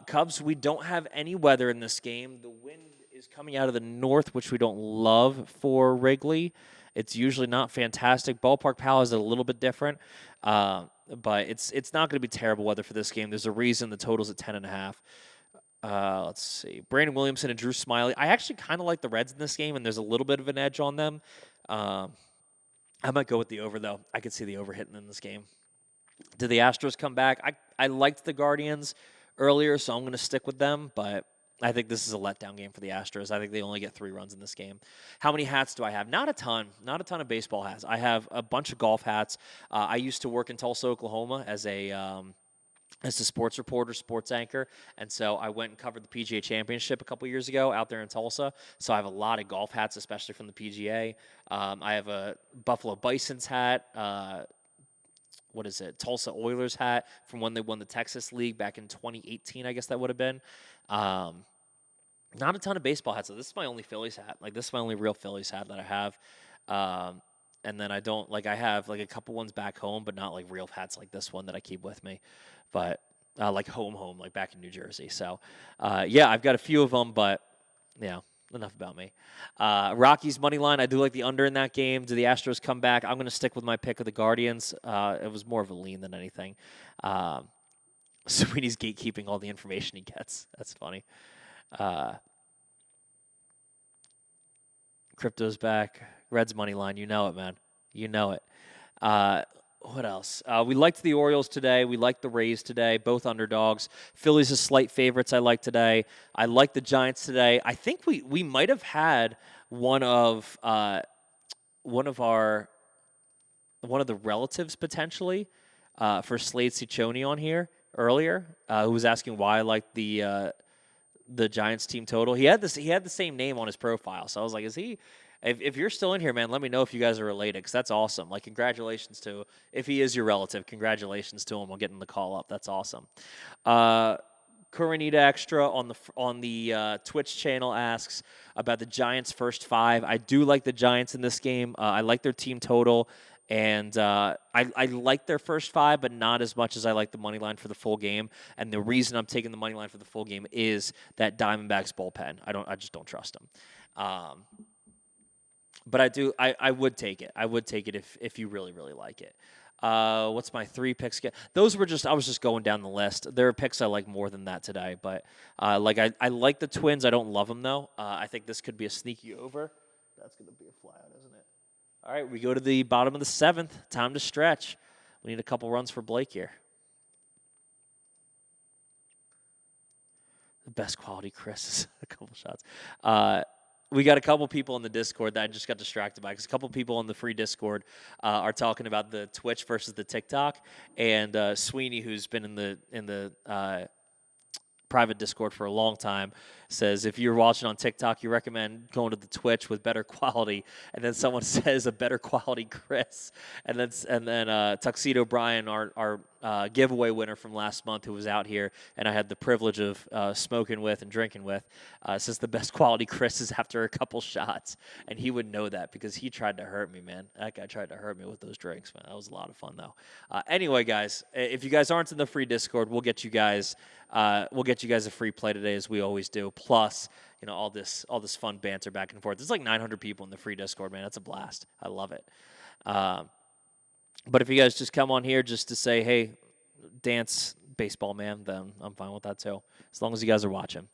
Cubs, we don't have any weather in this game. The wind is coming out of the north, which we don't love for Wrigley. It's usually not fantastic. Ballpark Pal is a little bit different, but it's not going to be terrible weather for this game. There's a reason the total's at 10.5. Let's see. Brandon Williamson and Drew Smiley. I actually kind of like the Reds in this game, and there's a little bit of an edge on them. I might go with the over, though. I could see the over hitting in this game. Did the Astros come back? I liked the Guardians earlier, so I'm going to stick with them, but I think this is a letdown game for the Astros. I think they only get 3 runs in this game. How many hats do I have? Not a ton. Not a ton of baseball hats. I have a bunch of golf hats. I used to work in Tulsa, Oklahoma as a sports reporter, sports anchor, and so I went and covered the PGA Championship a couple years ago out there in Tulsa. So I have a lot of golf hats, especially from the PGA. I have a Buffalo Bison's hat. What is it? Tulsa Oilers hat from when they won the Texas League back in 2018, I guess that would have been. Not a ton of baseball hats. So this is my only Phillies hat. This is my only real Phillies hat that I have. And then I have a couple ones back home, but not real hats like this one that I keep with me. But home, back in New Jersey. So, yeah, I've got a few of them, but yeah. Enough about me. Rockies money line. I do like the under in that game. Do the Astros come back? I'm going to stick with my pick of the Guardians. It was more of a lean than anything. Sweeney's gatekeeping all the information he gets. That's funny. Crypto's back. Reds money line. You know it, man. You know it. What else? We liked the Orioles today. We liked the Rays today, both underdogs. Phillies is slight favorites I like today. I like the Giants today. I think we might have had one of the relatives potentially for Slate Ciccione on here earlier, who was asking why I liked the Giants team total. He had the same name on his profile, so I was like, is he? If you're still in here, man, let me know if you guys are related, because that's awesome. Congratulations to, if he is your relative, congratulations to him on getting the call up. That's awesome. Coronita Extra on the Twitch channel asks about the Giants' first 5. I do like the Giants in this game. I like their team total, and I like their first 5, but not as much as I like the money line for the full game. And the reason I'm taking the money line for the full game is that Diamondbacks bullpen. I just don't trust them. But I would take it. I would take it if you really, really like it. What's my 3 picks? Those were I was just going down the list. There are picks I like more than that today, but I like the Twins. I don't love them though. I think this could be a sneaky over. That's going to be a flyout, isn't it? All right, we go to the bottom of the 7th. Time to stretch. We need a couple runs for Blake here. The best quality, Chris, is a couple shots. We got a couple people in the Discord that I just got distracted by because a couple people in the free Discord are talking about the Twitch versus the TikTok, and Sweeney, who's been in the private Discord for a long time, says if you're watching on TikTok, you recommend going to the Twitch with better quality. And then someone says a better quality Chris, and then Tuxedo Brian, our giveaway winner from last month, who was out here, and I had the privilege of smoking with and drinking with, says the best quality Chris is after a couple shots, and he would know that because he tried to hurt me, man. That guy tried to hurt me with those drinks, man. That was a lot of fun though. Anyway, guys, if you guys aren't in the free Discord, we'll get you guys a free play today, as we always do. Plus, all this fun banter back and forth. There's like 900 people in the free Discord, man. That's a blast. I love it. But if you guys just come on here just to say, hey, dance baseball, man, then I'm fine with that too, as long as you guys are watching.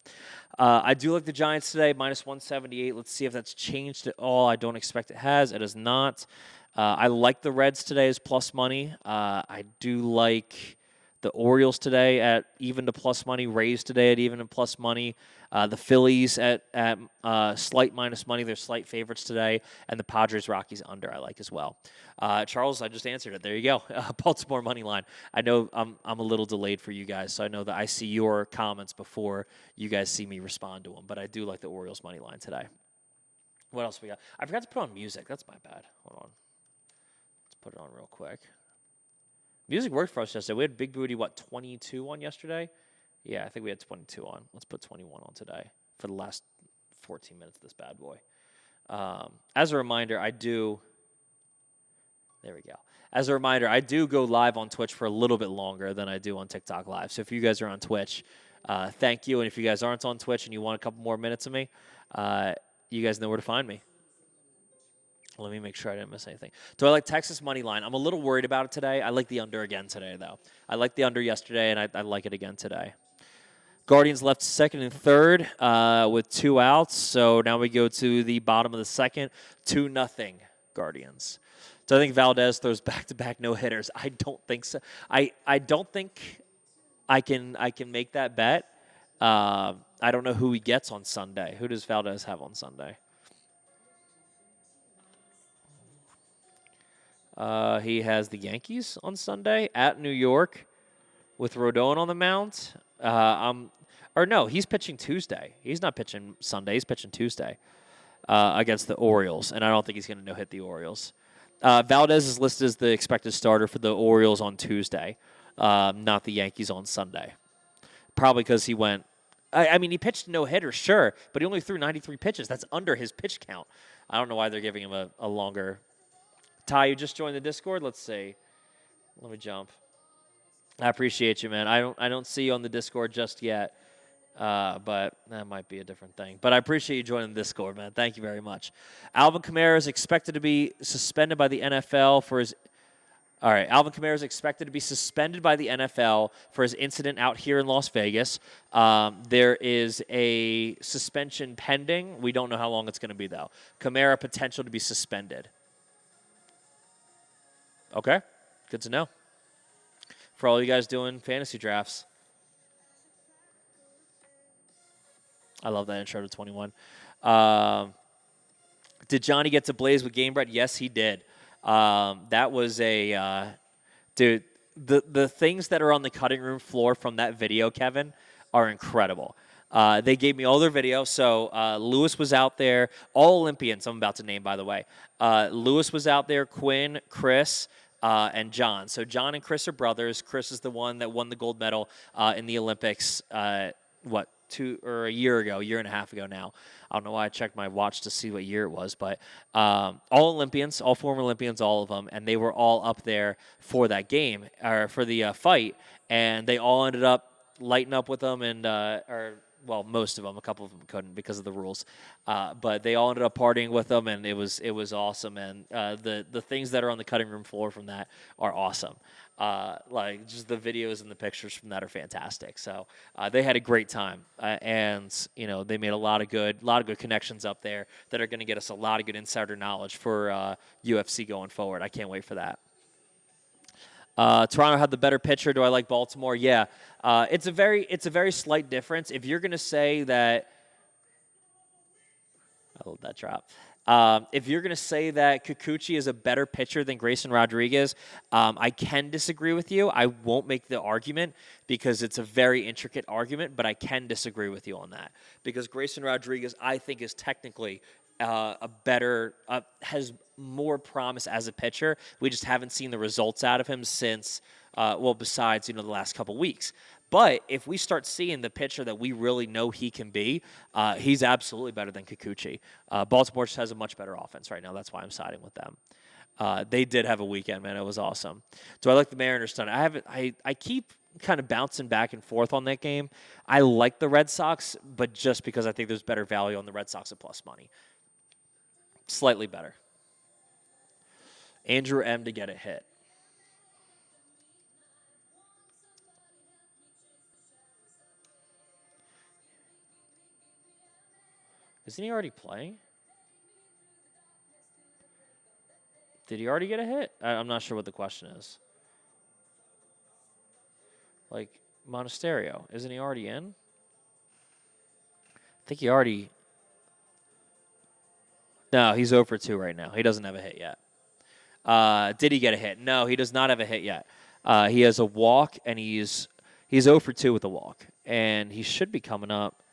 I do like the Giants today, minus 178. Let's see if that's changed at all. I don't expect it has. It has not. I like the Reds today as plus money. I do like the Orioles today at even to plus money. Rays today at even to plus money. The Phillies at slight minus money. They're slight favorites today. And the Padres Rockies under I like as well. Charles, I just answered it. There you go. Baltimore money line. I know I'm a little delayed for you guys, so I know that I see your comments before you guys see me respond to them. But I do like the Orioles money line today. What else we got? I forgot to put on music. That's my bad. Hold on. Let's put it on real quick. Music worked for us yesterday. We had Big Booty, 22 on yesterday? Yeah, I think we had 22 on. Let's put 21 on today for the last 14 minutes of this bad boy. As a reminder, there we go. As a reminder, I do go live on Twitch for a little bit longer than I do on TikTok Live. So if you guys are on Twitch, thank you. And if you guys aren't on Twitch and you want a couple more minutes of me, you guys know where to find me. Let me make sure I didn't miss anything. Do I like Texas money line? I'm a little worried about it today. I like the under again today, though. I like the under yesterday, and I like it again today. Guardians left second and third with 2 outs. So now we go to the bottom of the second, 2-0 Guardians. So I think Valdez throws back-to-back no-hitters. I don't think so. I don't think I can make that bet. I don't know who he gets on Sunday. Who does Valdez have on Sunday? He has the Yankees on Sunday at New York with Rodon on the mound. He's pitching Tuesday. He's not pitching Sunday. He's pitching Tuesday against the Orioles, and I don't think he's going to no-hit the Orioles. Valdez is listed as the expected starter for the Orioles on Tuesday, not the Yankees on Sunday. Probably because he went he pitched no-hitter, sure, but he only threw 93 pitches. That's under his pitch count. I don't know why they're giving him a longer. Ty, you just joined the Discord? Let's see. Let me jump. I appreciate you, man. I don't see you on the Discord just yet, but that might be a different thing. But I appreciate you joining the Discord, man. Thank you very much. Alvin Kamara is expected to be suspended by the NFL for his. All right, Alvin Kamara is expected to be suspended by the NFL for his incident out here in Las Vegas. There is a suspension pending. We don't know how long it's going to be, though. Kamara potential to be suspended. Okay, good to know. For all you guys doing fantasy drafts. I love that intro to 21. Did Johnny get to blaze with Game Bread? Yes, he did. That was dude, the things that are on the cutting room floor from that video, Kevin, are incredible. They gave me all their video. So Lewis was out there. All Olympians I'm about to name, by the way. Lewis was out there, Quinn, Chris, and John. So John and Chris are brothers. Chris is the one that won the gold medal in the Olympics, a year and a half ago now. I don't know why I checked my watch to see what year it was, but all Olympians, all former Olympians, all of them, and they were all up there for that game, or for the fight, and they all ended up lighting up with them and or Well, most of them. A couple of them couldn't because of the rules, but they all ended up partying with them, and it was awesome. And the things that are on the cutting room floor from that are awesome. Like just the videos and the pictures from that are fantastic. So they had a great time, and they made a lot of good connections up there that are going to get us a lot of good insider knowledge for UFC going forward. I can't wait for that. Toronto had the better pitcher. Do I like Baltimore? Yeah. It's a very slight difference. If you're going to say that, I love that drop. If you're going to say that Kikuchi is a better pitcher than Grayson Rodriguez, I can disagree with you. I won't make the argument because it's a very intricate argument, but I can disagree with you on that because Grayson Rodriguez, I think, is technically has more promise as a pitcher. We just haven't seen the results out of him since, besides, the last couple weeks. But if we start seeing the pitcher that we really know he can be, he's absolutely better than Kikuchi. Baltimore just has a much better offense right now. That's why I'm siding with them. They did have a weekend, man. It was awesome. Do I like the Mariners tonight? I keep kind of bouncing back and forth on that game. I like the Red Sox, but just because I think there's better value on the Red Sox at plus money. Slightly better. Andrew M. to get a hit. Isn't he already playing? Did he already get a hit? I'm not sure what the question is. Like, Monasterio, isn't he already in? I think he already... No, he's 0 for 2 right now. He doesn't have a hit yet. Did he get a hit? No, he does not have a hit yet. He has a walk, and he's 0 for 2 with a walk. And he should be coming up.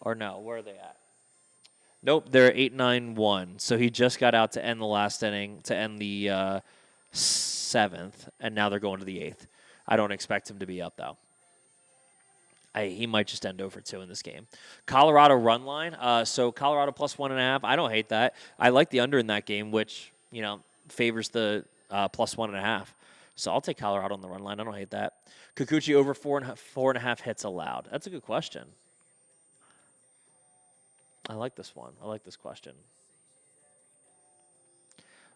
Or no, where are they at? Nope, they're 8-9-1. So he just got out to end the last inning, to end the 7th, and now they're going to the 8th. I don't expect him to be up, though. He might just end 0 for 2 in this game. Colorado run line. So Colorado plus 1.5. I don't hate that. I like the under in that game, which favors the plus 1.5. So I'll take Colorado on the run line. I don't hate that. Kikuchi over 4.5 hits allowed. That's a good question. I like this one. I like this question.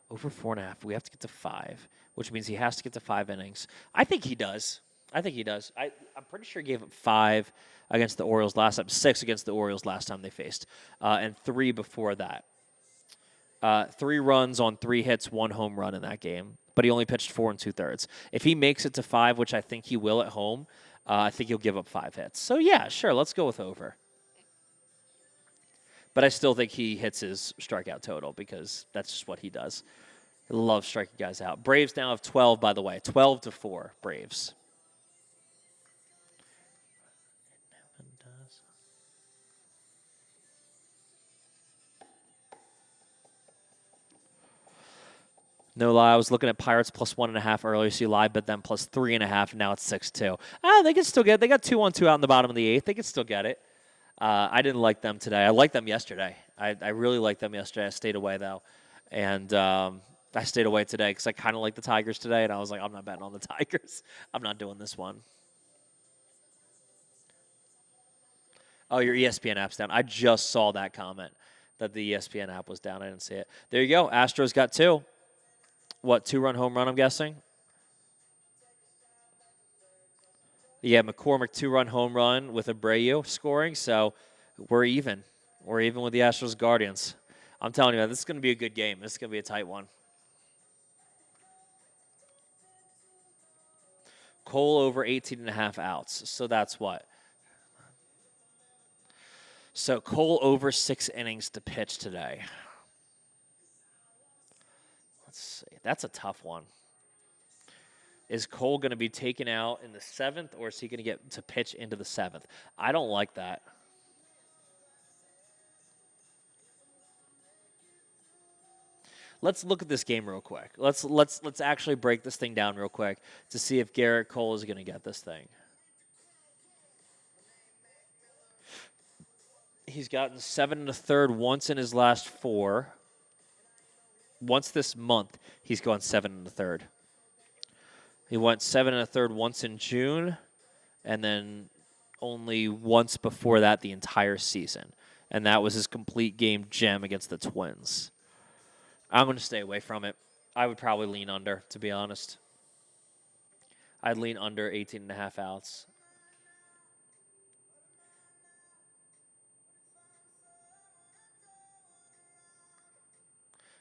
Over 4.5. We have to get to 5, which means he has to get to 5 innings. I think he does. I'm pretty sure he gave up 5 against the Orioles last time, 6 against the Orioles last time they faced, and 3 before that. 3 runs on 3 hits, 1 home run in that game, but he only pitched 4 2/3. If he makes it to 5, which I think he will at home, I think he'll give up 5 hits. So, yeah, sure, let's go with over. But I still think he hits his strikeout total because that's just what he does. He loves striking guys out. Braves now have 12, by the way. 12-4, Braves. No lie, I was looking at Pirates plus 1.5 earlier, so you lied, but then plus 3.5, and now it's 6-2. They can still get it. They got 2-1-2 out in the bottom of the 8th. They can still get it. I didn't like them today. I liked them yesterday. I really liked them yesterday. I stayed away, though. And I stayed away today because I kind of like the Tigers today, and I was like, I'm not betting on the Tigers. I'm not doing this one. Oh, your ESPN app's down. I just saw that comment that the ESPN app was down. I didn't see it. There you go. Astros got 2. What, 2-run home run, I'm guessing? Yeah, McCormick 2-run home run with Abreu scoring, so we're even. We're even with the Astros Guardians. I'm telling you, this is going to be a good game. This is going to be a tight one. Cole over 18.5 outs, so that's what? So Cole over 6 innings to pitch today. Let's see. That's a tough one. Is Cole going to be taken out in the 7th, or is he going to get to pitch into the 7th? I don't like that. Let's look at this game real quick. Let's actually break this thing down real quick to see if Garrett Cole is going to get this thing. He's gotten 7 1/3 once in his last 4. Once this month, he's gone 7 1/3. He went 7 1/3 once in June, and then only once before that the entire season, and that was his complete game gem against the Twins. I'm going to stay away from it. I would probably lean under, to be honest. I'd lean under 18.5 outs.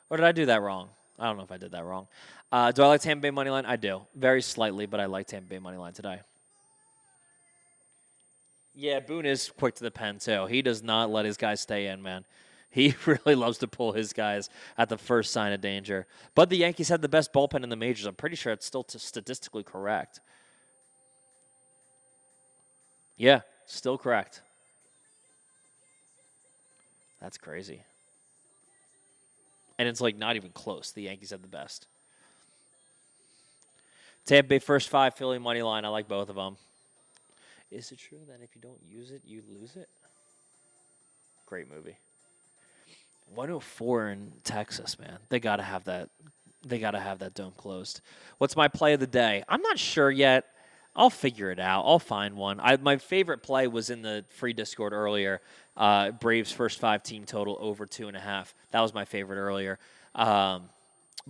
Or did I do that wrong? I don't know if I did that wrong. Do I like Tampa Bay money line? I do. Very slightly, but I like Tampa Bay money line today. Yeah, Boone is quick to the pen, too. He does not let his guys stay in, man. He really loves to pull his guys at the first sign of danger. But the Yankees had the best bullpen in the majors. I'm pretty sure it's still statistically correct. Yeah, still correct. That's crazy. And it's like not even close. The Yankees had the best. Tampa Bay first 5, Philly money line. I like both of them. Is it true that if you don't use it, you lose it? Great movie. 104 in Texas, man. They gotta have that. They gotta have that dome closed. What's my play of the day? I'm not sure yet. I'll figure it out. I'll find one. My favorite play was in the free Discord earlier. Braves first 5 team total over 2.5. That was my favorite earlier. But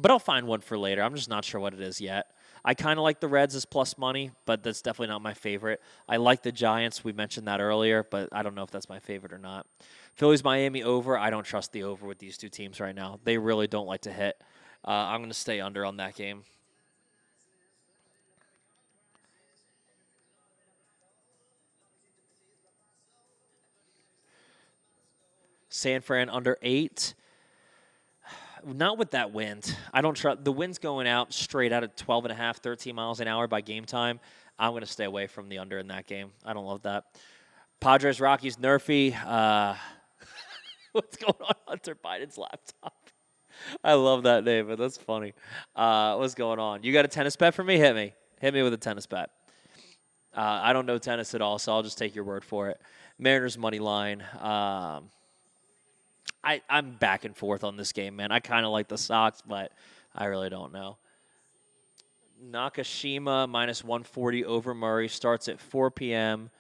I'll find one for later. I'm just not sure what it is yet. I kind of like the Reds as plus money, but that's definitely not my favorite. I like the Giants. We mentioned that earlier, but I don't know if that's my favorite or not. Phillies Miami over. I don't trust the over with these two teams right now. They really don't like to hit. I'm going to stay under on that game. San Fran under 8. Not with that wind. I don't trust. The wind's going out straight out at 12.5, 13 miles an hour by game time. I'm going to stay away from the under in that game. I don't love that. Padres, Rockies, Nerfy. What's going on Hunter Biden's laptop? I love that name, but that's funny. What's going on? You got a tennis bet for me? Hit me. Hit me with a tennis bet. I don't know tennis at all, so I'll just take your word for it. Mariners money line. I'm back and forth on this game, man. I kind of like the Sox, but I really don't know. Nakashima minus 140 over Murray starts at 4 p.m.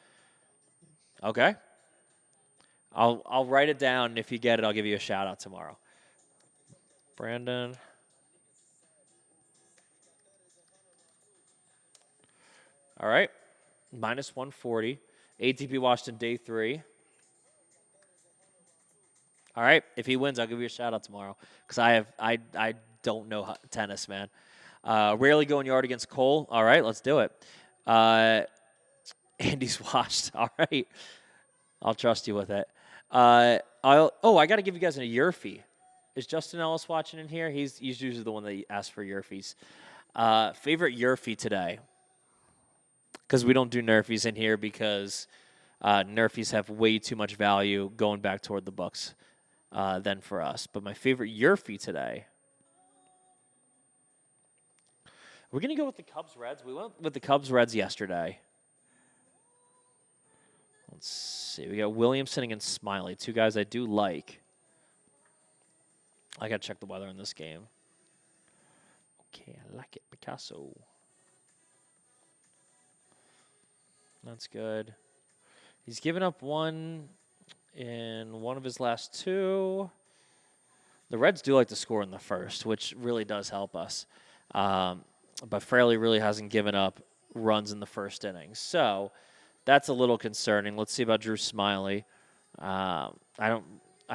Okay. I'll write it down, and if you get it, I'll give you a shout out tomorrow. Brandon. All right. Minus 140. ATP Washington day 3. All right. If he wins, I'll give you a shout out tomorrow because I don't know tennis, man. Rarely going yard against Cole. All right, let's do it. Andy's washed. All right. I'll trust you with it. I got to give you guys a year fee. Is Justin Ellis watching in here? He's usually the one that asks for year fees. Favorite year fee today? Because we don't do nerfies in here because nerfies have way too much value going back toward the books than for us. But my favorite year fee today. We're going to go with the Cubs-Reds. We went with the Cubs-Reds yesterday. Let's see. We got Williamson against Smiley, two guys I do like. I got to check the weather in this game. Okay, I like it. Picasso. That's good. He's given up one in one of his last 2. The Reds do like to score in the first, which really does help us. But Fraley really hasn't given up runs in the first inning. So that's a little concerning. Let's see about Drew Smiley. I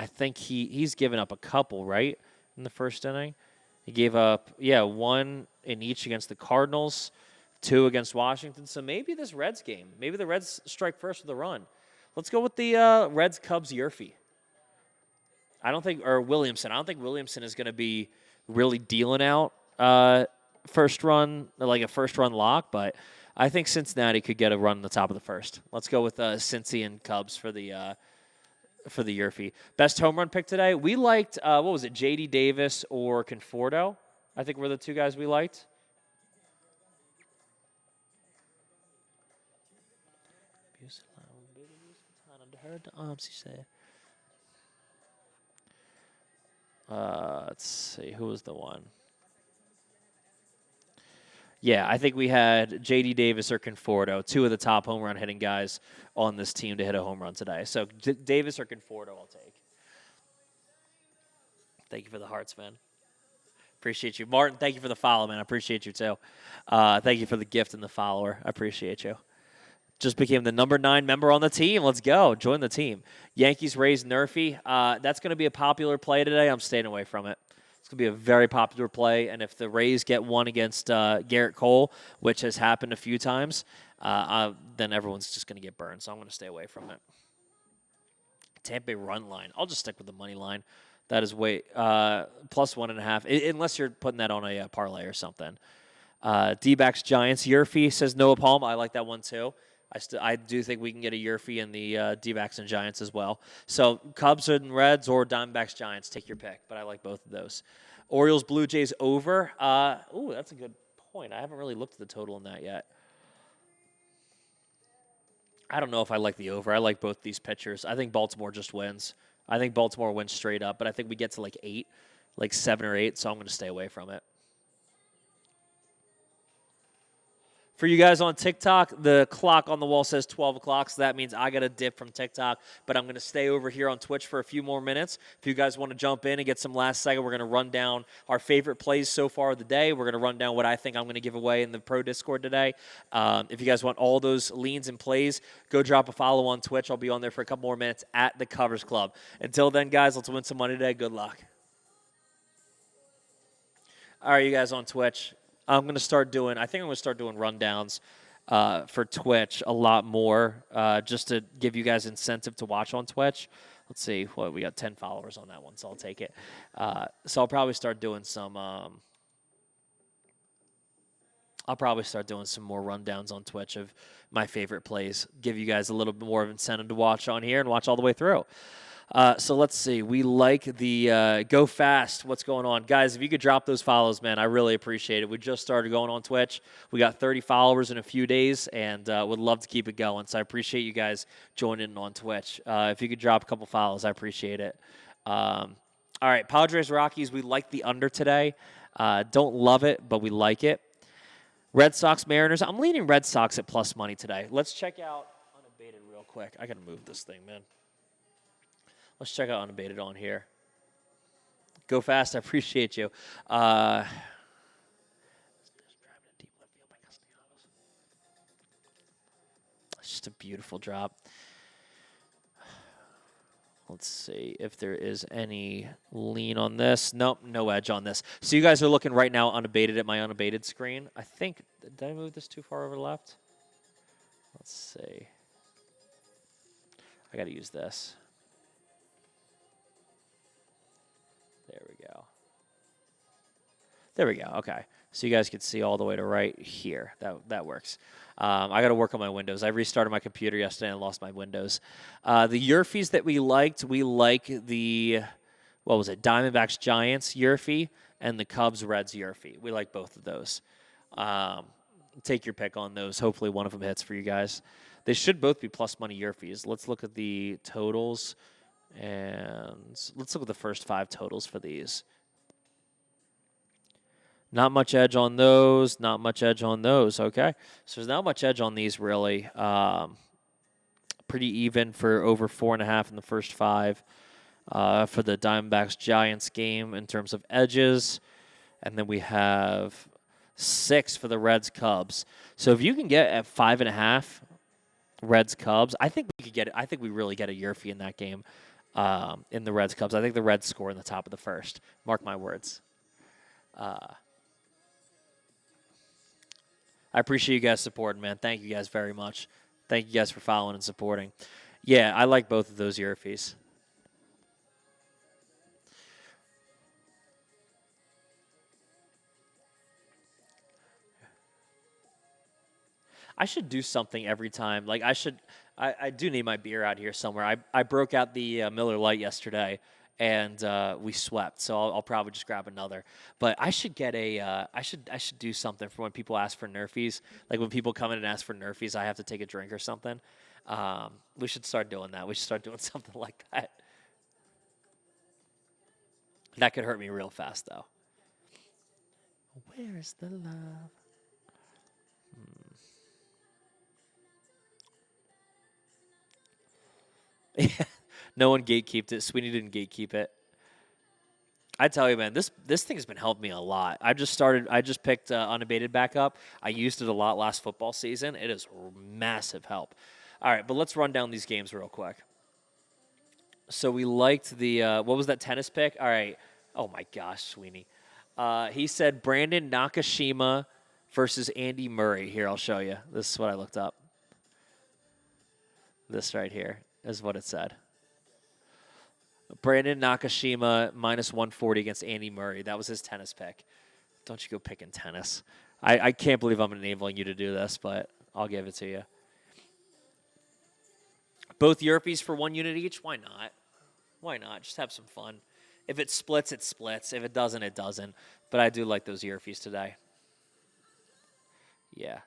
think he's given up a couple, right, in the first inning. He gave up, 1 in each against the Cardinals, 2 against Washington. So maybe this Reds game, maybe the Reds strike first with a run. Let's go with the Reds-Cubs Yerfie. Williamson. I don't think Williamson is going to be really dealing out first run, like a first-run lock, but I think Cincinnati could get a run in the top of the first. Let's go with Cincy and Cubs for the Yerfie. Best home run pick today? We liked, J.D. Davis or Conforto? I think were the 2 guys we liked. Let's see. Who was the one? Yeah, I think we had J.D. Davis or Conforto, two of the top home run hitting guys on this team to hit a home run today. So Davis or Conforto, I'll take. Thank you for the hearts, man. Appreciate you. Martin, thank you for the follow, man. I appreciate you, too. Thank you for the gift and the follower. I appreciate you. Just became the number 9 member on the team. Let's go. Join the team. Yankees raised Nerfy. That's going to be a popular play today. I'm staying away from it. It's going to be a very popular play. And if the Rays get one against Garrett Cole, which has happened a few times, then everyone's just going to get burned. So I'm going to stay away from it. Tampa Bay run line. I'll just stick with the money line. That is way plus 1.5, unless you're putting that on a parlay or something. D-backs Giants. Yurfee says Noah Palm. I like that one too. I do think we can get a Yurfee in the D-backs and Giants as well. So Cubs and Reds or Diamondbacks Giants, take your pick. But I like both of those. Orioles Blue Jays over. That's a good point. I haven't really looked at the total in that yet. I don't know if I like the over. I like both these pitchers. I think Baltimore just wins. I think Baltimore wins straight up, but I think we get to like 8, like 7 or 8, so I'm going to stay away from it. For you guys on TikTok, the clock on the wall says 12 o'clock, so that means I got a dip from TikTok, but I'm going to stay over here on Twitch for a few more minutes. If you guys want to jump in and get some last second, we're going to run down our favorite plays so far of the day. We're going to run down what I think I'm going to give away in the Pro Discord today. If you guys want all those leans and plays, go drop a follow on Twitch. I'll be on there for a couple more minutes at the Covers Club. Until then, guys, let's win some money today. Good luck. All right, you guys on Twitch. I think I'm going to start doing rundowns for Twitch a lot more, just to give you guys incentive to watch on Twitch. Let's see, we got 10 followers on that one, so I'll take it. So I'll probably start doing some more rundowns on Twitch of my favorite plays. Give you guys a little bit more of incentive to watch on here and watch all the way through. So let's see. We like the go fast. What's going on? Guys, if you could drop those follows, man, I really appreciate it. We just started going on Twitch. We got 30 followers in a few days and would love to keep it going. So I appreciate you guys joining on Twitch. If you could drop a couple follows, I appreciate it. All right, Padres Rockies, we like the under today. Don't love it, but we like it. Red Sox Mariners, I'm leaning Red Sox at plus money today. Let's check out unabated real quick. I got to move this thing, man. Let's check out unabated on here. Go fast. I appreciate you. It's just a beautiful drop. Let's see if there is any lean on this. Nope, no edge on this. So you guys are looking right now unabated at my unabated screen. I think, did I move this too far over left? Let's see. I got to use this. There we go. Okay. So you guys can see all the way to right here. That works. I got to work on my windows. I restarted my computer yesterday and lost my windows. The Yurfies that we like the, Diamondbacks Giants Yurfie and the Cubs Reds Yurfie. We like both of those. Take your pick on those. Hopefully one of them hits for you guys. They should both be plus money Yurfies. Let's look at the totals, and let's look at the first 5 totals for these. Not much edge on those. Not much edge on those. Okay. So there's not much edge on these, really. Pretty even for over 4.5 in the first 5 for the Diamondbacks Giants game in terms of edges. And then we have 6 for the Reds Cubs. So if you can get at 5.5 Reds Cubs, I think we could get it. I think we really get a Yurfie in that game in the Reds Cubs. I think the Reds score in the top of the first. Mark my words. I appreciate you guys supporting, man. Thank you guys very much. Thank you guys for following and supporting. Yeah, I like both of those Yurfies. I should do something every time. Like I do need my beer out here somewhere. I broke out the Miller Lite yesterday, and we swept. So I'll probably just grab another. But I should get I should do something for when people ask for Nerfies. Like when people come in and ask for Nerfies, I have to take a drink or something. We should start doing that. We should start doing something like that. That could hurt me real fast, though. Where is the love? No one gatekeeped it. Sweeney didn't gatekeep it. I tell you, man, this thing has been helping me a lot. I just picked unabated back up. I used it a lot last football season. It is massive help. All right, but let's run down these games real quick. So we liked the what was that tennis pick? All right. Oh my gosh, Sweeney. He said Brandon Nakashima versus Andy Murray. Here, I'll show you. This is what I looked up. This right here is what it said. Brandon Nakashima minus 140 against Andy Murray. That was his tennis pick. Don't you go picking tennis. I can't believe I'm enabling you to do this, but I'll give it to you. Both Europees for 1 unit each? Why not? Why not? Just have some fun. If it splits, it splits. If it doesn't, it doesn't. But I do like those Europees today. Yeah.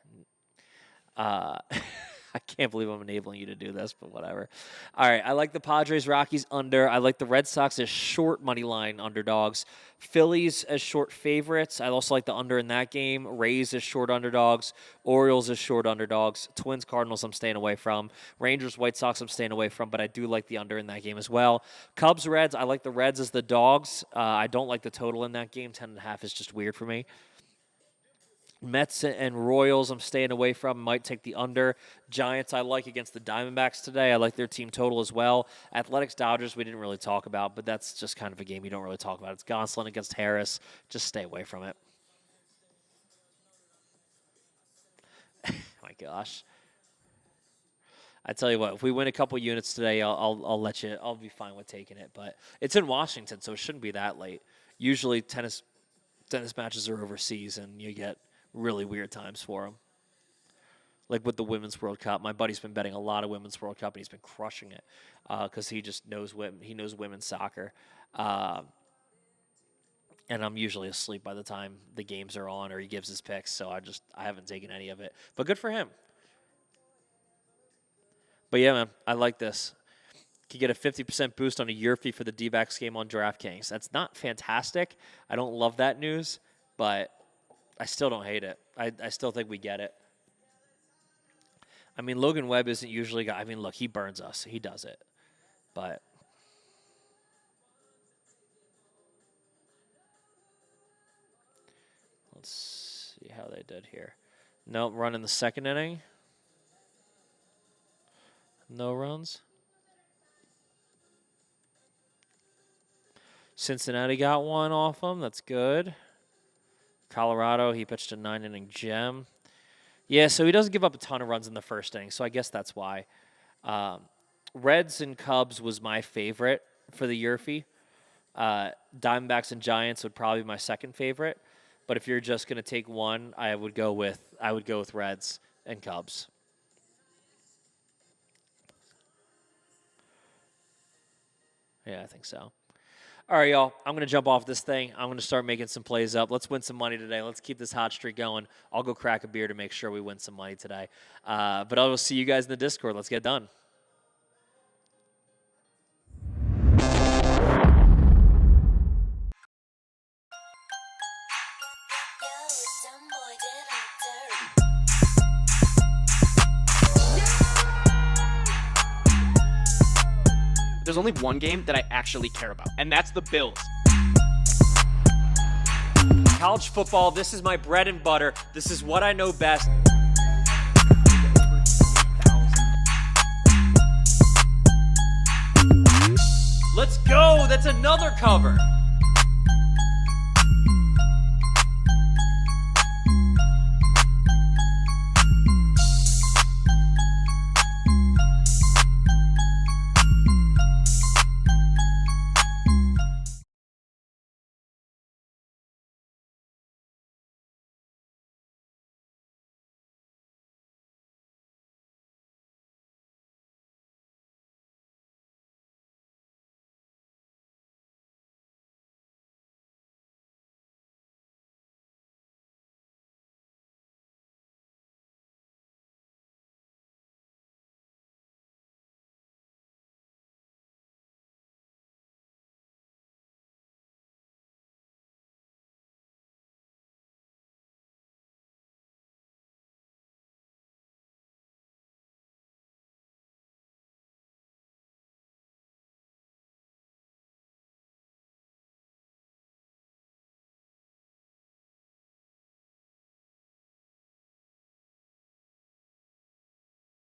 I can't believe I'm enabling you to do this, but whatever. All right, I like the Padres-Rockies under. I like the Red Sox as short money line underdogs. Phillies as short favorites. I also like the under in that game. Rays as short underdogs. Orioles as short underdogs. Twins-Cardinals I'm staying away from. Rangers-White Sox I'm staying away from, but I do like the under in that game as well. Cubs-Reds, I like the Reds as the dogs. I don't like the total in that game. 10.5 is just weird for me. Mets and Royals I'm staying away from. Might take the under. Giants I like against the Diamondbacks today. I like their team total as well. Athletics Dodgers we didn't really talk about, but that's just kind of a game you don't really talk about. It's Gonsolin against Harris. Just stay away from it. My gosh. I tell you what, if we win a couple units today, I'll let you. I'll be fine with taking it. But it's in Washington, so it shouldn't be that late. Usually tennis matches are overseas, and you get really weird times for them. Like with the Women's World Cup. My buddy's been betting a lot of Women's World Cup, and he's been crushing it because he just knows women's soccer. And I'm usually asleep by the time the games are on or he gives his picks, so I haven't taken any of it. But good for him. But yeah, man, I like this. You get a 50% boost on a year fee for the D-backs game on DraftKings. That's not fantastic. I don't love that news, but I still don't hate it. I still think we get it. I mean, Logan Webb isn't usually – I mean, look, he burns us. He does it. But let's see how they did here. Nope, run in the second inning. No runs. Cincinnati got one off him. That's good. Colorado, he pitched a 9-inning gem. Yeah, so he doesn't give up a ton of runs in the first inning, so I guess that's why. Reds and Cubs was my favorite for the Yerfie. Diamondbacks and Giants would probably be my second favorite. But if you're just going to take one, I would go with Reds and Cubs. Yeah, I think so. All right, y'all. I'm going to jump off this thing. I'm going to start making some plays up. Let's win some money today. Let's keep this hot streak going. I'll go crack a beer to make sure we win some money today. But I will see you guys in the Discord. Let's get done. There's only one game that I actually care about, and that's the Bills. College football, this is my bread and butter. This is what I know best. Let's go! That's another cover!